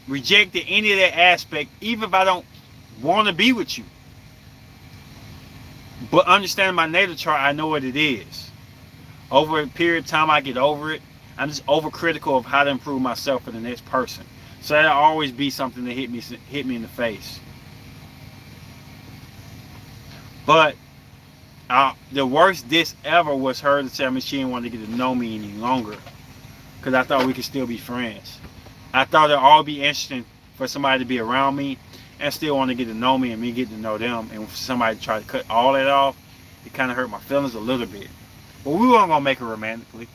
rejected, any of that aspect, even if I don't want to be with you. But understanding my natal chart, I know what it is. Over a period of time, I get over it. I'm just overcritical of how to improve myself for the next person. So that'll always be something that hit me in the face. But the worst diss ever was her to tell me she didn't want to get to know me any longer, because I thought we could still be friends. I thought it'd all be interesting for somebody to be around me and still want to get to know me and me get to know them. And for somebody to try to cut all that off, it kind of hurt my feelings a little bit. But we weren't gonna make it romantically.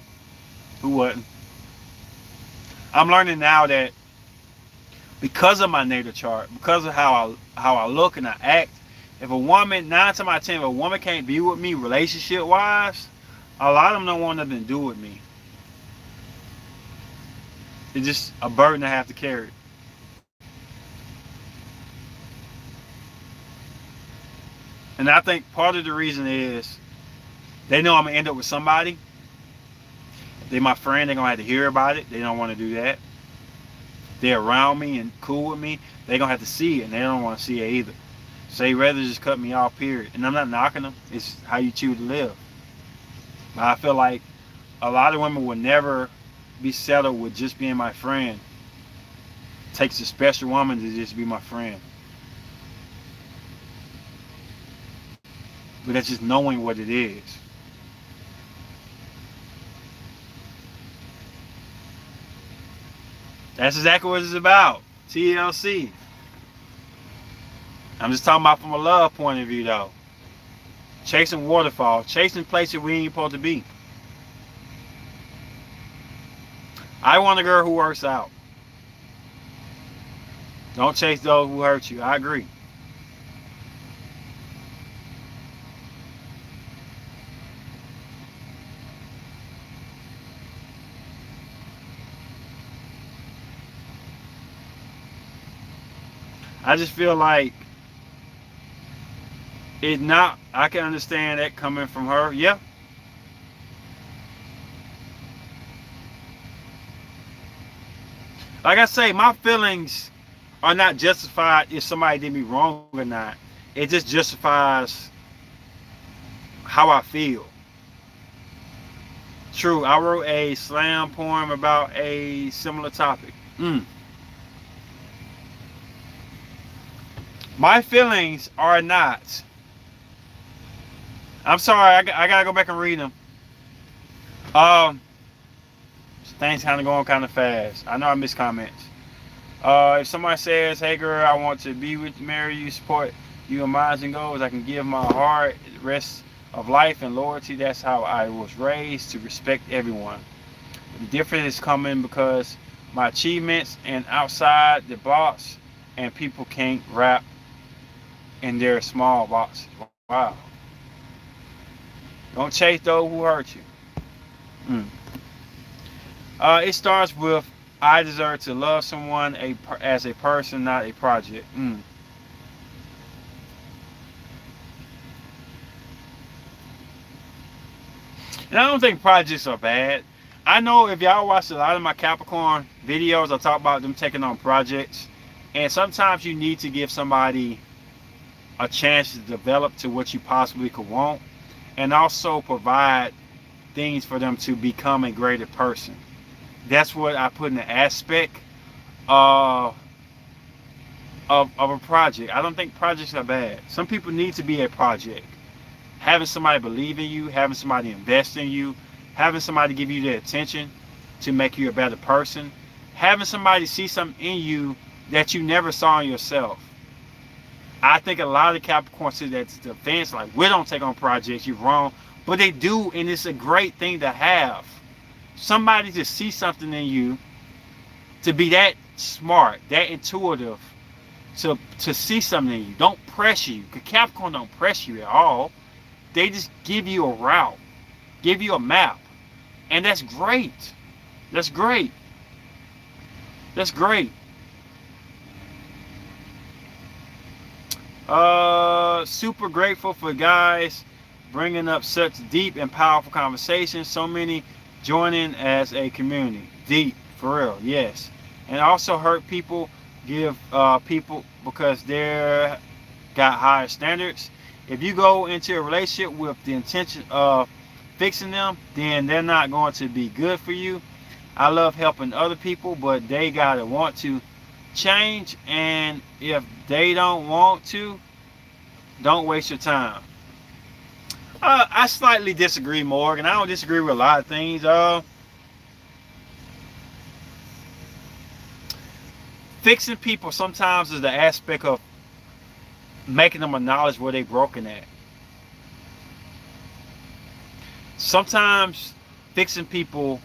Who wasn't? I'm learning now that because of my natal chart, because of how I look and I act, if a woman, 9 times out of 10, if a woman can't be with me relationship wise, a lot of them don't want nothing to do with me. It's just a burden I have to carry. And I think part of the reason is they know I'm gonna end up with somebody. If they're my friend, they're gonna have to hear about it. They don't want to do that. they're around me and cool with me, they're gonna have to see it, and they don't want to see it either. So they rather just cut me off, period. And I'm not knocking them. It's how you choose to live. But I feel like a lot of women will never be settled with just being my friend. It takes a special woman to just be my friend. But that's just knowing what it is. That's exactly what it's about. TLC. I'm just talking about from a love point of view, though. Chasing waterfalls, chasing places we ain't supposed to be. I want a girl who works out. Don't chase those who hurt you. I agree. I just feel like it not, I can understand that coming from her. Yeah. Like I say, my feelings are not justified if somebody did me wrong or not. It just justifies how I feel. True, I wrote a slam poem about a similar topic. My feelings are not. I'm sorry, I gotta go back and read them. Things kind of going kind of fast. I know I missed comments. If somebody says, "Hey girl, I want to be with you, marry you, support you in minds and goals, I can give my heart, the rest of life and loyalty." That's how I was raised, to respect everyone. The difference is coming because my achievements and outside the box, and people can't rap in their small box. Wow. Don't chase those who hurt you. It starts with, I deserve to love someone as a person, not a project. And I don't think projects are bad. I know if y'all watch a lot of my Capricorn videos, I talk about them taking on projects. And sometimes you need to give somebody a chance to develop to what you possibly could want. And also provide things for them to become a greater person. That's what I put in the aspect of a project. I don't think projects are bad. Some people need to be a project. Having somebody believe in you, having somebody invest in you, having somebody give you their attention to make you a better person, having somebody see something in you that you never saw in yourself. I think a lot of Capricorns see that's the defense, like, we don't take on projects, you're wrong. But they do, and it's a great thing to have. Somebody to see something in you, to be that smart, that intuitive, to see something in you. Don't press you, because Capricorn don't press you at all. They just give you a route, give you a map, and that's great. That's great. That's great. Super grateful for guys bringing up such deep and powerful conversations. So many joining as a community. Deep, for real, yes. And also hurt people, give people, because they're got higher standards. If you go into a relationship with the intention of fixing them, then they're not going to be good for you. I love helping other people, but they gotta want to change, and if they don't want to, don't waste your time. I slightly disagree, Morgan. I don't disagree with a lot of things. Fixing people sometimes is the aspect of making them acknowledge where they're broken at. Sometimes fixing people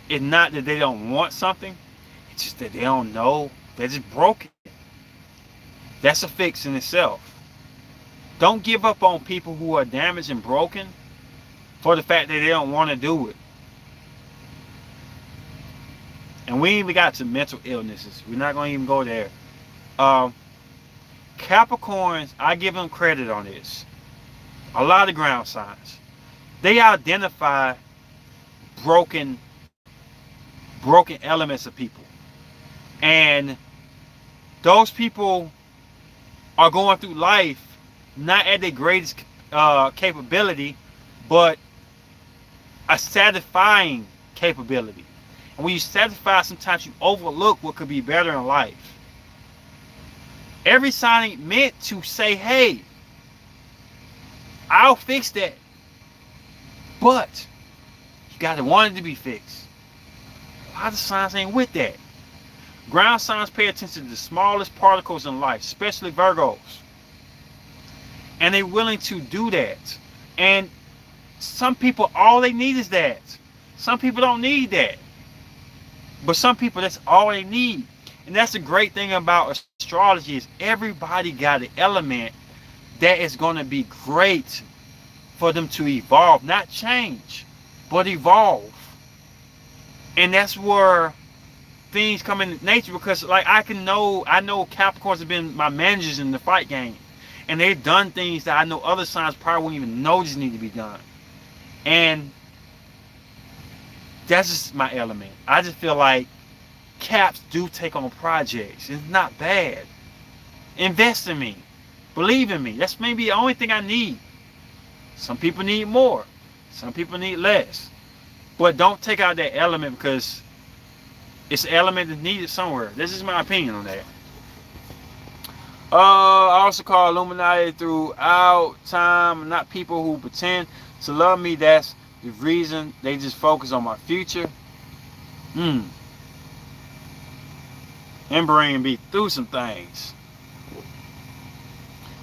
is not that they don't want something, it's just that they don't know. They're just broken. That's a fix in itself. Don't give up on people who are damaged and broken for the fact that they don't want to do it. And we ain't even got to mental illnesses. We're not going to even go there. Capricorns, I give them credit on this. A lot of ground signs. They identify broken elements of people. And those people are going through life not at their greatest capability, but a satisfying capability. And when you satisfy, sometimes you overlook what could be better in life. Every sign ain't meant to say, hey, I'll fix that. But you got to want it to be fixed. A lot of signs ain't with that. Ground signs pay attention to the smallest particles in life, especially Virgos. And they're willing to do that. And some people, all they need is that. Some people don't need that. But some people, that's all they need. And that's the great thing about astrology is everybody got an element that is going to be great for them to evolve. Not change, but evolve. And that's where things come into nature, because like I know Capricorns have been my managers in the fight game. And they've done things that I know other signs probably wouldn't even know just need to be done. And that's just my element. I just feel like Caps do take on projects. It's not bad. Invest in me. Believe in me. That's maybe the only thing I need. Some people need more. Some people need less. But don't take out that element, because it's an element that's needed somewhere. This is my opinion on that. I also call Illuminati throughout time, not people who pretend to love me. That's the reason they just focus on my future. And bring me through some things.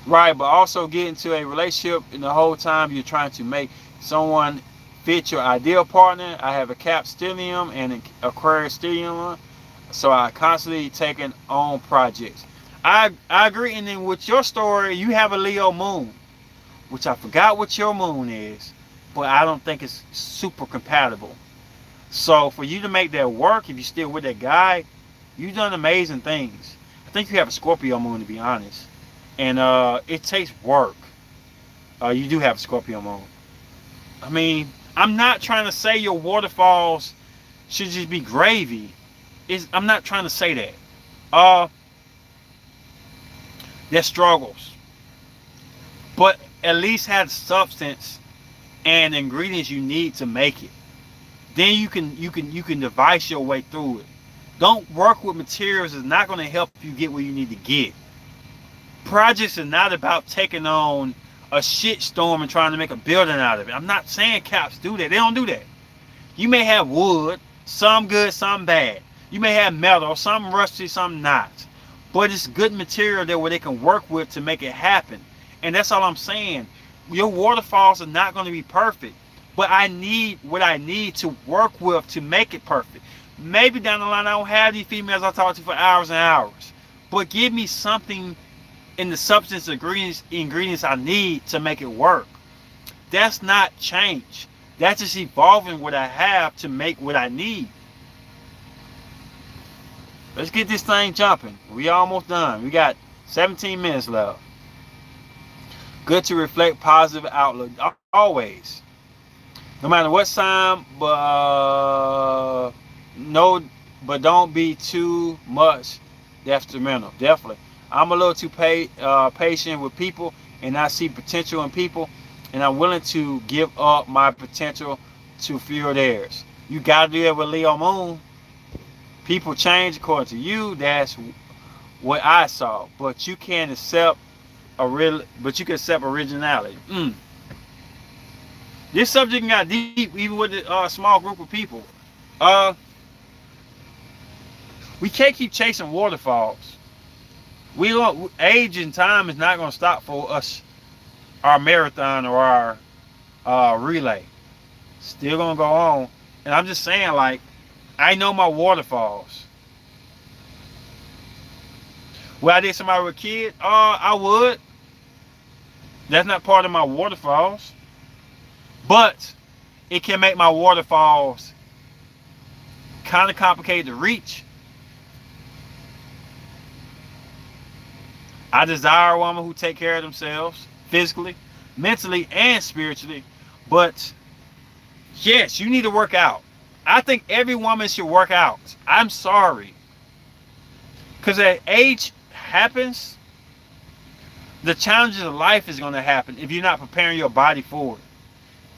Right, but also get into a relationship, and the whole time you're trying to make someone fit your ideal partner. I have a Cap stellium and an Aquarius stellium, so I constantly taking on projects. I agree. And then with your story, you have a Leo moon, which I forgot what your moon is, but I don't think it's super compatible. So for you to make that work, if you're still with that guy, you've done amazing things. I think you have a Scorpio moon, to be honest. And it takes work. You do have a Scorpio moon. I mean, I'm not trying to say your waterfalls should just be gravy. I'm not trying to say that. There's struggles. But at least have substance and ingredients you need to make it. Then you can devise your way through it. Don't work with materials that's not going to help you get where you need to get. Projects are not about taking on a shit storm and trying to make a building out of it. I'm not saying Caps do that. They don't do that. You may have wood, some good, some bad. You may have metal, some rusty, some not. But it's good material there where they can work with to make it happen. And that's all I'm saying. Your waterfalls are not going to be perfect. But I need what I need to work with to make it perfect. Maybe down the line I don't have these females I talk to for hours and hours. But give me something in the substance ingredients I need to make it work. That's not change. That's just evolving what I have to make what I need. Let's get this thing jumping. We almost done. We got 17 minutes left. Good to reflect positive outlook always. No matter what sign, but don't be too much detrimental. Definitely. I'm a little too patient with people, and I see potential in people, and I'm willing to give up my potential to fuel theirs. You gotta do that with Leo Moon. People change according to you. That's what I saw. But you can accept originality. This subject got deep, even with a small group of people. We can't keep chasing waterfalls. Age and time is not going to stop for us, our marathon or our relay. Still going to go on. And I'm just saying, like, I know my waterfalls. Would I date somebody with a kid? I would. That's not part of my waterfalls. But it can make my waterfalls kind of complicated to reach. I desire a woman who take care of themselves physically, mentally, and spiritually. But yes, you need to work out. I think every woman should work out. I'm sorry. Because as age happens, the challenges of life is going to happen if you're not preparing your body for it.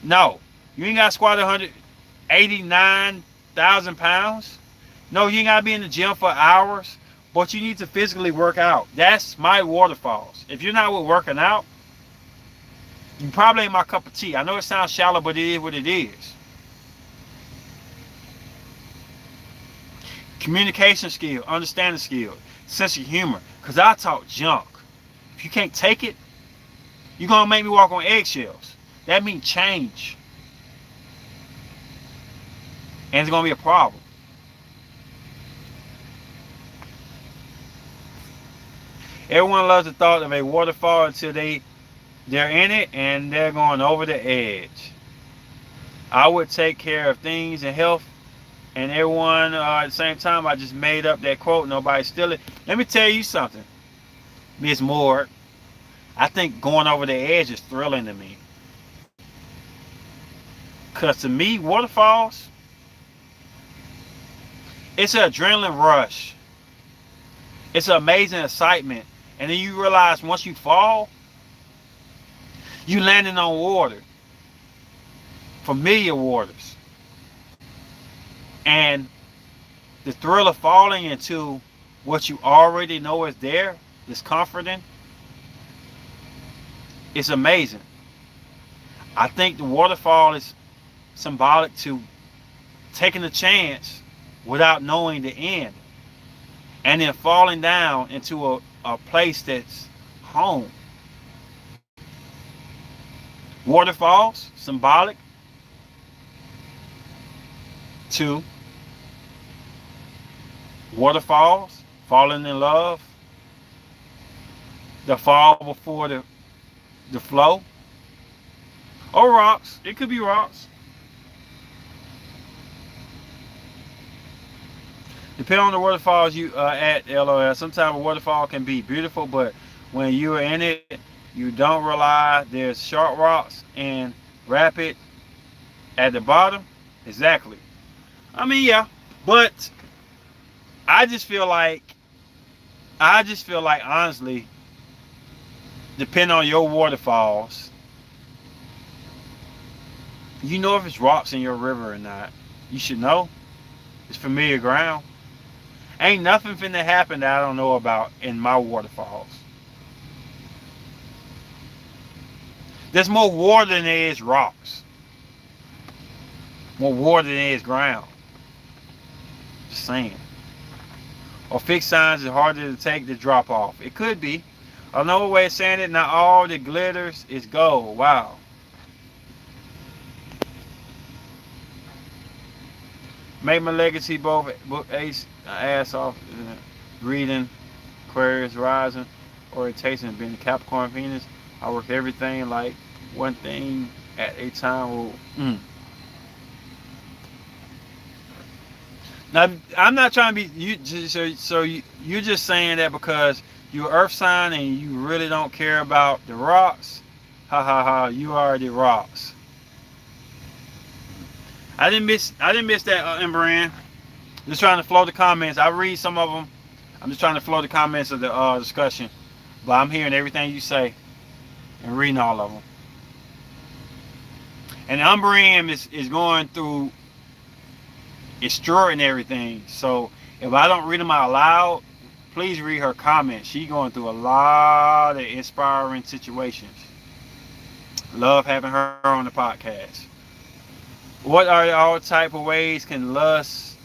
No, you ain't got to squat 189,000 pounds. No, you ain't got to be in the gym for hours, but you need to physically work out. That's my waterfalls. If you're not with working out, you probably ain't my cup of tea. I know it sounds shallow, but it is what it is. Communication skill, understanding skill, sense of humor. Because I talk junk. If you can't take it, you're going to make me walk on eggshells. That means change. And it's going to be a problem. Everyone loves the thought of a waterfall until they're in it and they're going over the edge. I would take care of things and health and everyone at the same time. I just made up that quote. Nobody steal it. Let me tell you something, Miss Moore. I think going over the edge is thrilling to me. Because to me, waterfalls, it's an adrenaline rush. It's an amazing excitement. And then you realize once you fall, you landing on water. Familiar waters. And the thrill of falling into what you already know is there, is comforting. It's amazing. I think the waterfall is symbolic to taking a chance without knowing the end. And then falling down into a place that's home. Waterfalls, symbolic to waterfalls, falling in love, the fall before the flow, or rocks. It could be rocks. Depending on the waterfalls you at, LOL. Sometimes a waterfall can be beautiful, but when you're in it, you don't realize there's sharp rocks and rapid at the bottom. Exactly. I mean, yeah, but I just feel like honestly, depending on your waterfalls, you know if it's rocks in your river or not. You should know. It's familiar ground. Ain't nothing finna happen that I don't know about in my waterfalls. There's more water than there is rocks. More water than there is ground. Just saying. Or fixed signs is harder to take to drop off. It could be. Another way of saying it, not all that glitters is gold. Wow. Make my legacy both ace ass off reading, Aquarius rising, orientation being Capricorn Venus. I work everything like one thing at a time. Now I'm not trying to be you. You're just saying that because you're Earth sign and you really don't care about the rocks. Ha ha ha! You already rocks. I didn't miss that, Embrand. Just trying to flow the comments. I read some of them. I'm just trying to flow the comments of the discussion. But I'm hearing everything you say and reading all of them. And Embrand is going through extraordinary things. So if I don't read them out loud, please read her comments. She's going through a lot of inspiring situations. Love having her on the podcast. What are all type of ways can lust?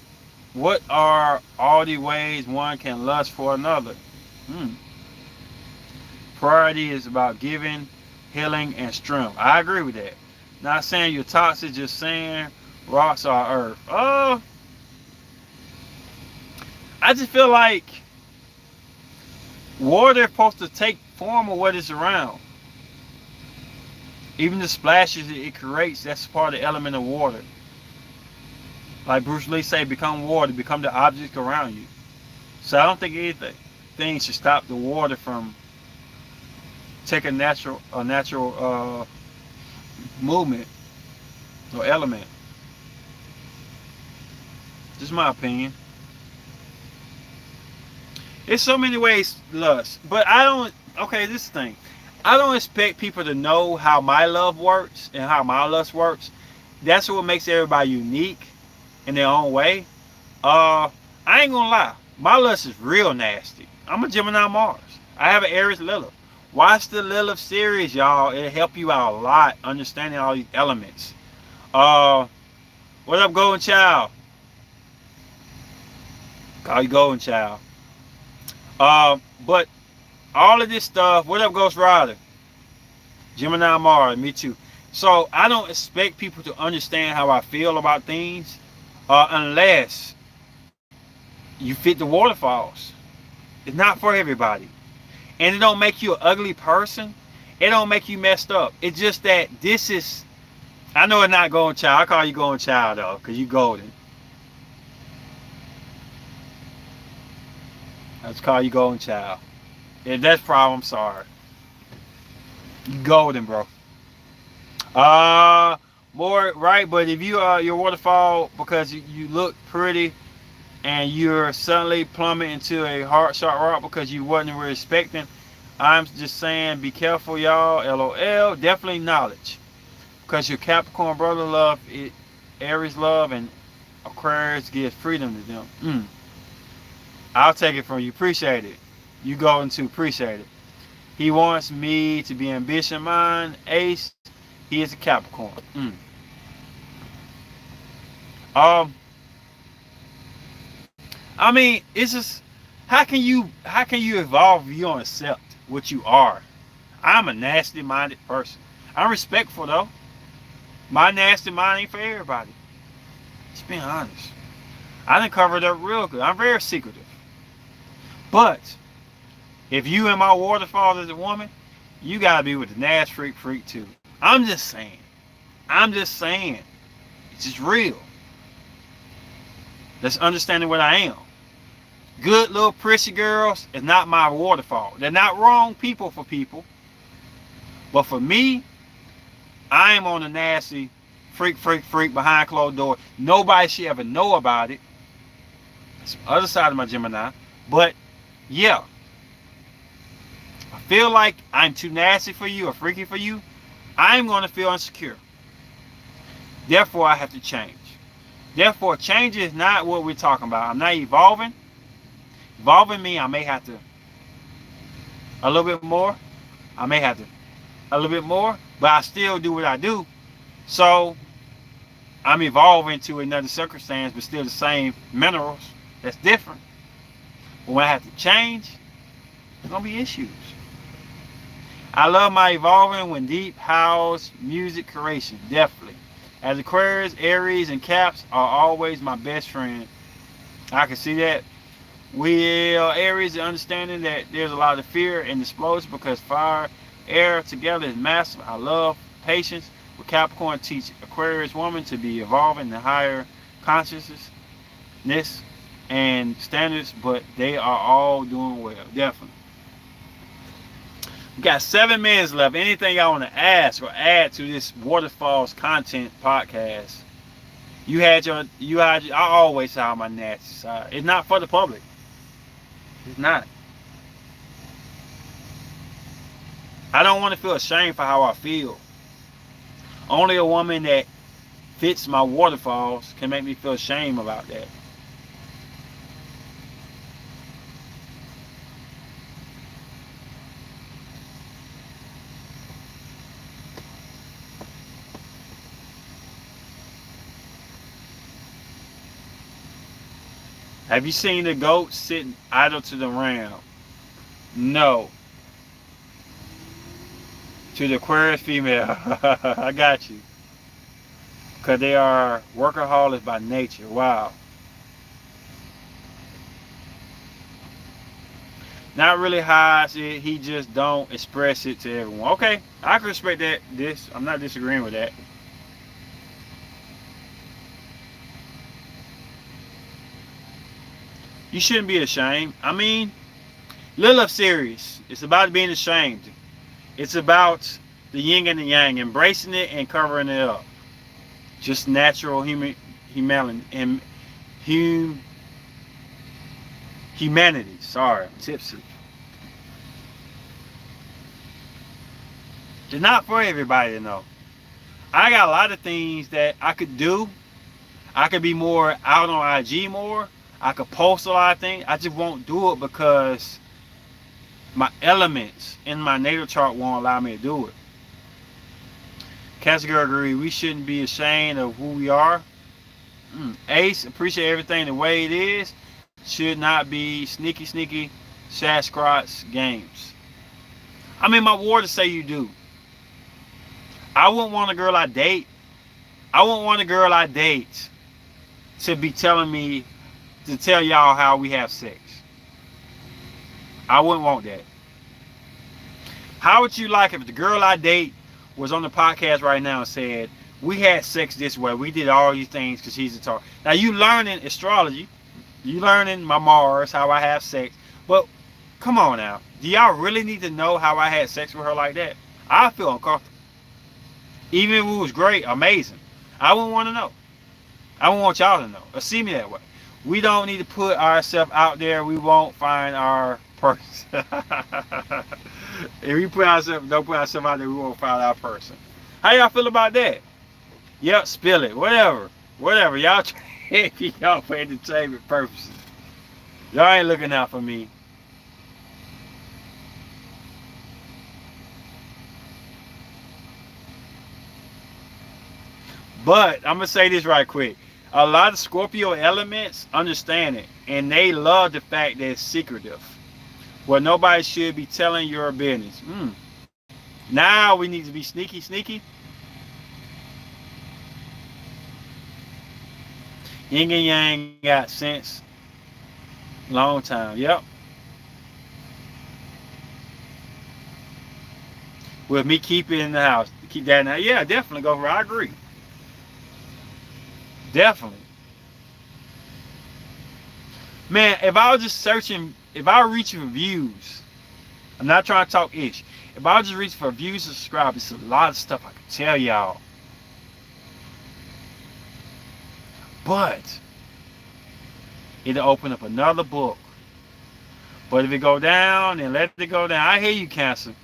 What are all the ways one can lust for another? Priority is about giving, healing, and strength. I agree with that. Not saying you're toxic, just saying rocks are earth. I just feel like water is supposed to take form of what is around. Even the splashes it creates, that's part of the element of water. Like Bruce Lee say, become water, become the object around you. So I don't think anything should stop the water from taking a natural movement or element. Just my opinion. There's so many ways to lust, but I don't. Okay, this thing, I don't expect people to know how my love works and how my lust works. That's what makes everybody unique in their own way. I ain't gonna lie, my lust is real nasty. I'm a Gemini Mars. I have an Aries Lilith. Watch the Lilith series, y'all. It'll help you out a lot understanding all these elements. What up, Golden Child? Call you Golden Child. But all of this stuff, what up, Ghost Rider? Gemini Mars, me too. So I don't expect people to understand how I feel about things unless you fit the waterfalls. It's not for everybody. And it don't make you an ugly person. It don't make you messed up. It's just that this is, I know it's not Golden Child. I call you Golden Child though, because you golden. I just call you Golden Child. If that's a problem, I'm sorry. You golden, bro. More right, but if you your waterfall because you look pretty and you're suddenly plummet into a hard shot rock because you wasn't really expecting, I'm just saying be careful, y'all. LOL. Definitely knowledge, because your Capricorn brother love it, Aries love, and Aquarius gives freedom to them. I'll take it from you. Appreciate it. You going to appreciate it. He wants me to be ambition mind. Ace. He is a Capricorn. I mean, it's just how can you evolve if you don't accept what you are? I'm a nasty minded person. I'm respectful though. My nasty mind ain't for everybody. Just being honest. I done covered up real good. I'm very secretive. But if you in my waterfall as a woman, you gotta be with the Nash freak too. I'm just saying. It's just real. That's understanding what I am. Good little prissy girls is not my waterfall. They're not wrong people for people. But for me, I am on the nasty freak behind closed door. Nobody should ever know about it. It's the other side of my Gemini. But yeah, I feel like I'm too nasty for you or freaky for you, I'm going to feel insecure. Therefore, I have to change. Therefore, change is not what we're talking about. I'm not evolving. Evolving means I may have to a little bit more. I may have to a little bit more, but I still do what I do. So, I'm evolving to another circumstance, but still the same minerals. That's different. But when I have to change, there's going to be issues. I love my evolving when deep house music creation, definitely. As Aquarius, Aries, and Caps are always my best friend. I can see that. Aries is understanding that there's a lot of fear and explosion because fire, air together is massive. I love patience. With Capricorn teach Aquarius woman to be evolving the higher consciousness and standards, but they are all doing well, definitely. We got 7 minutes left. Anything y'all want to ask or add to this Waterfalls content podcast? I always have my nasty side. It's not for the public. It's not. I don't want to feel ashamed for how I feel. Only a woman that fits my waterfalls can make me feel shame about that. Have you seen the goat sitting idle to the ram? No. To the Aquarius female. I got you. Because they are workaholics by nature. Wow. Not really hides it. He just don't express it to everyone. Okay. I can respect that. I'm not disagreeing with that. You shouldn't be ashamed. I mean, Lilith series. It's about being ashamed. It's about the yin and the yang, embracing it and covering it up. Just natural humanity and Humanity. Sorry, I'm tipsy. It's not for everybody to know. I got a lot of things that I could do. I could be more out on IG more. I could post a lot of things. I just won't do it because my elements in my natal chart won't allow me to do it. Cancer girl agree. We shouldn't be ashamed of who we are. Ace, appreciate everything the way it is. Should not be sneaky Sasquatch games. I mean, my ward to say you do. I wouldn't want a girl I date. I wouldn't want a girl I date to be telling me to tell y'all how we have sex. I wouldn't want that. How would you like if the girl I date was on the podcast right now and said, we had sex this way, we did all these things because she's a talk. Now you learning astrology, you learning my Mars, how I have sex, but come on now. Do y'all really need to know how I had sex with her like that? I feel uncomfortable. Even if it was great, amazing. I wouldn't want to know. I wouldn't want y'all to know or see me that way. We don't need to put ourselves out there. We won't find our person. If we don't put ourselves out there, we won't find our person. How y'all feel about that? Yep, spill it. Whatever. Y'all y'all for entertainment purposes. Y'all ain't looking out for me. But I'm going to say this right quick. A lot of Scorpio elements understand it. And they love the fact that it's secretive. Well, nobody should be telling your business. Now we need to be sneaky. Yin and yang got sense. Long time. Yep. With me keeping it in the house. Keep that in the house. Yeah, definitely go for it. I agree. Definitely. Man, if I was just searching, if I were reaching for views, I'm not trying to talk ish. If I was just reaching for views and subscribers, it's a lot of stuff I could tell y'all. But it'll open up another book. But if it go down, then let it go down. I hear you, Cancer.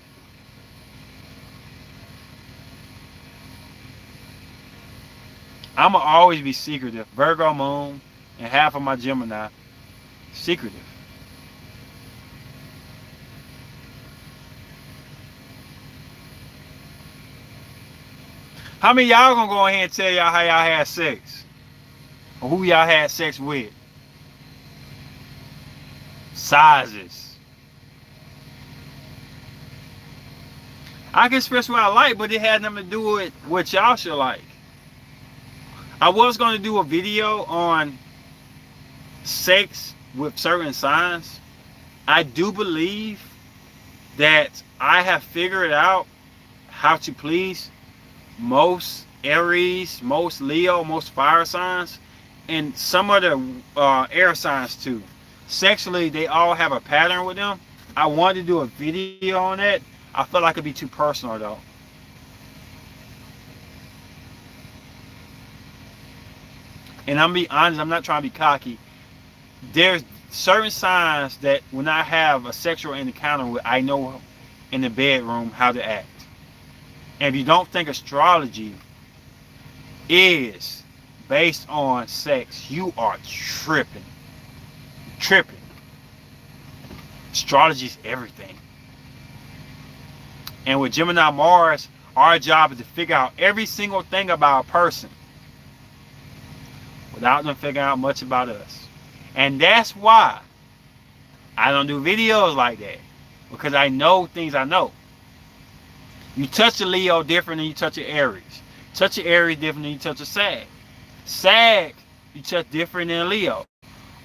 I'ma always be secretive. Virgo moon and half of my Gemini. Secretive. How many y'all gonna go ahead and tell y'all how y'all had sex? Or who y'all had sex with? Sizes. I can express what I like, but it had nothing to do with what y'all should like. I was going to do a video on sex with certain signs. I do believe that I have figured out how to please most Aries, most Leo, most fire signs, and some of the air signs too. Sexually, they all have a pattern with them. I wanted to do a video on that. I felt like it'd be too personal though. And I'm be honest, I'm not trying to be cocky. There's certain signs that when I have a sexual encounter with, I know in the bedroom how to act. And if you don't think astrology is based on sex, you are tripping. Tripping. Astrology is everything. And with Gemini Mars, our job is to figure out every single thing about a person without them figuring out much about us. And that's why I don't do videos like that. Because I know things I know. You touch a Leo different than you touch an Aries. Touch an Aries different than you touch a Sag. Sag, you touch different than a Leo.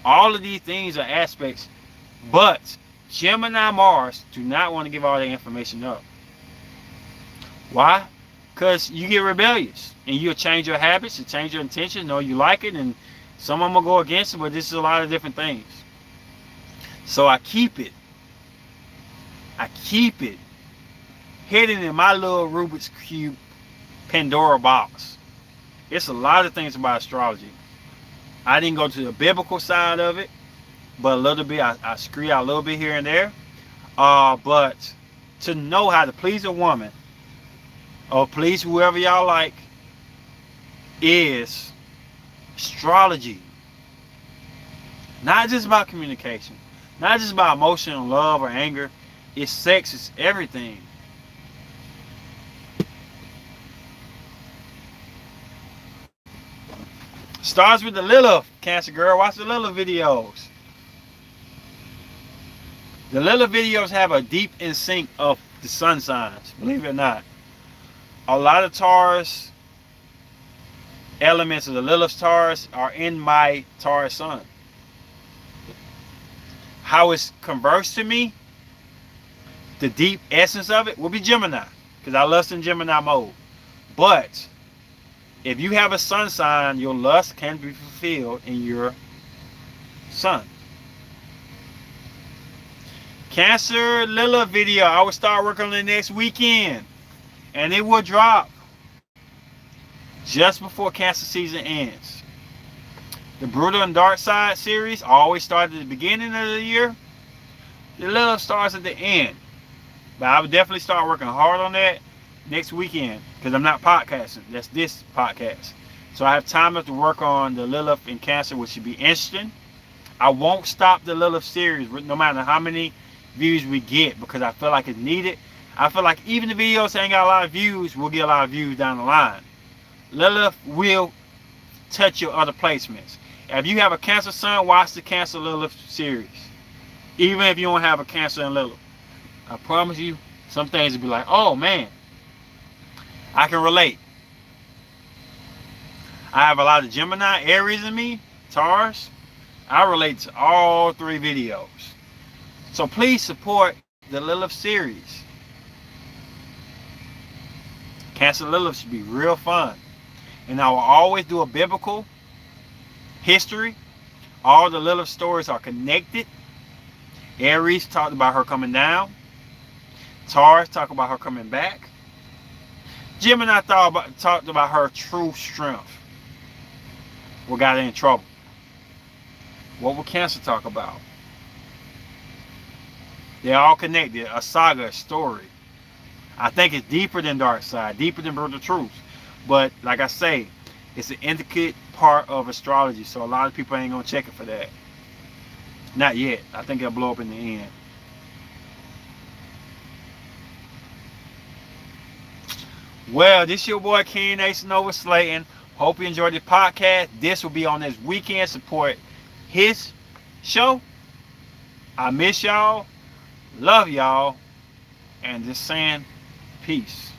All of these things are aspects. But Gemini Mars do not want to give all that information up. Why? Because you get rebellious. And you'll change your habits, you change your intention, know you like it, and some of them will go against it, but this is a lot of different things. So I keep it hidden in my little Rubik's Cube Pandora box. It's a lot of things about astrology. I didn't go to the biblical side of it, but a little bit. I screw out a little bit here and there. But to know how to please a woman or please whoever y'all like is astrology. Not just about communication, not just about emotion, love, or anger. It's sex, it's everything. Starts with the Lilith, Cancer girl. Watch the Lilith videos. The Lilith videos have a deep in sync of the sun signs, believe it or not. A lot of Taurus elements of the Lilith Taurus are in my Taurus sun. How it's conversed to me, the deep essence of it will be Gemini, because I lust in Gemini mode. But if you have a sun sign, your lust can be fulfilled in your sun. Cancer Lilith video, I will start working on it next weekend. And it will drop just before Cancer season ends. The Brutal and Dark Side series always starts at the beginning of the year. The Lilith starts at the end. But I would definitely start working hard on that next weekend, because I'm not podcasting. That's this podcast. So I have time enough to work on the Lilith and Cancer, which should be interesting. I won't stop the Lilith series no matter how many views we get, because I feel like it's needed. I feel like even the videos that ain't got a lot of views will get a lot of views down the line. Lilith will touch your other placements. If you have a Cancer sun, watch the Cancer Lilith series. Even if you don't have a Cancer and Lilith. I promise you, some things will be like, oh man, I can relate. I have a lot of Gemini, Aries in me, Taurus. I relate to all three videos. So please support the Lilith series. Cancer Lilith should be real fun. And I will always do a biblical history. All the Lilith stories are connected. Aries talked about her coming down. Taurus talked about her coming back. Gemini talked about her true strength. What got her in trouble? What will Cancer talk about? They're all connected. A saga, a story. I think it's deeper than Dark Side, deeper than Brutal Truth. But like I say, it's an intricate part of astrology, so a lot of people ain't gonna check it for that. Not yet. I think it'll blow up in the end. Well, this your boy King Ace Nova Slayton. Hope you enjoyed the podcast. This will be on this weekend. Support his show. I miss y'all. Love y'all. And just saying peace.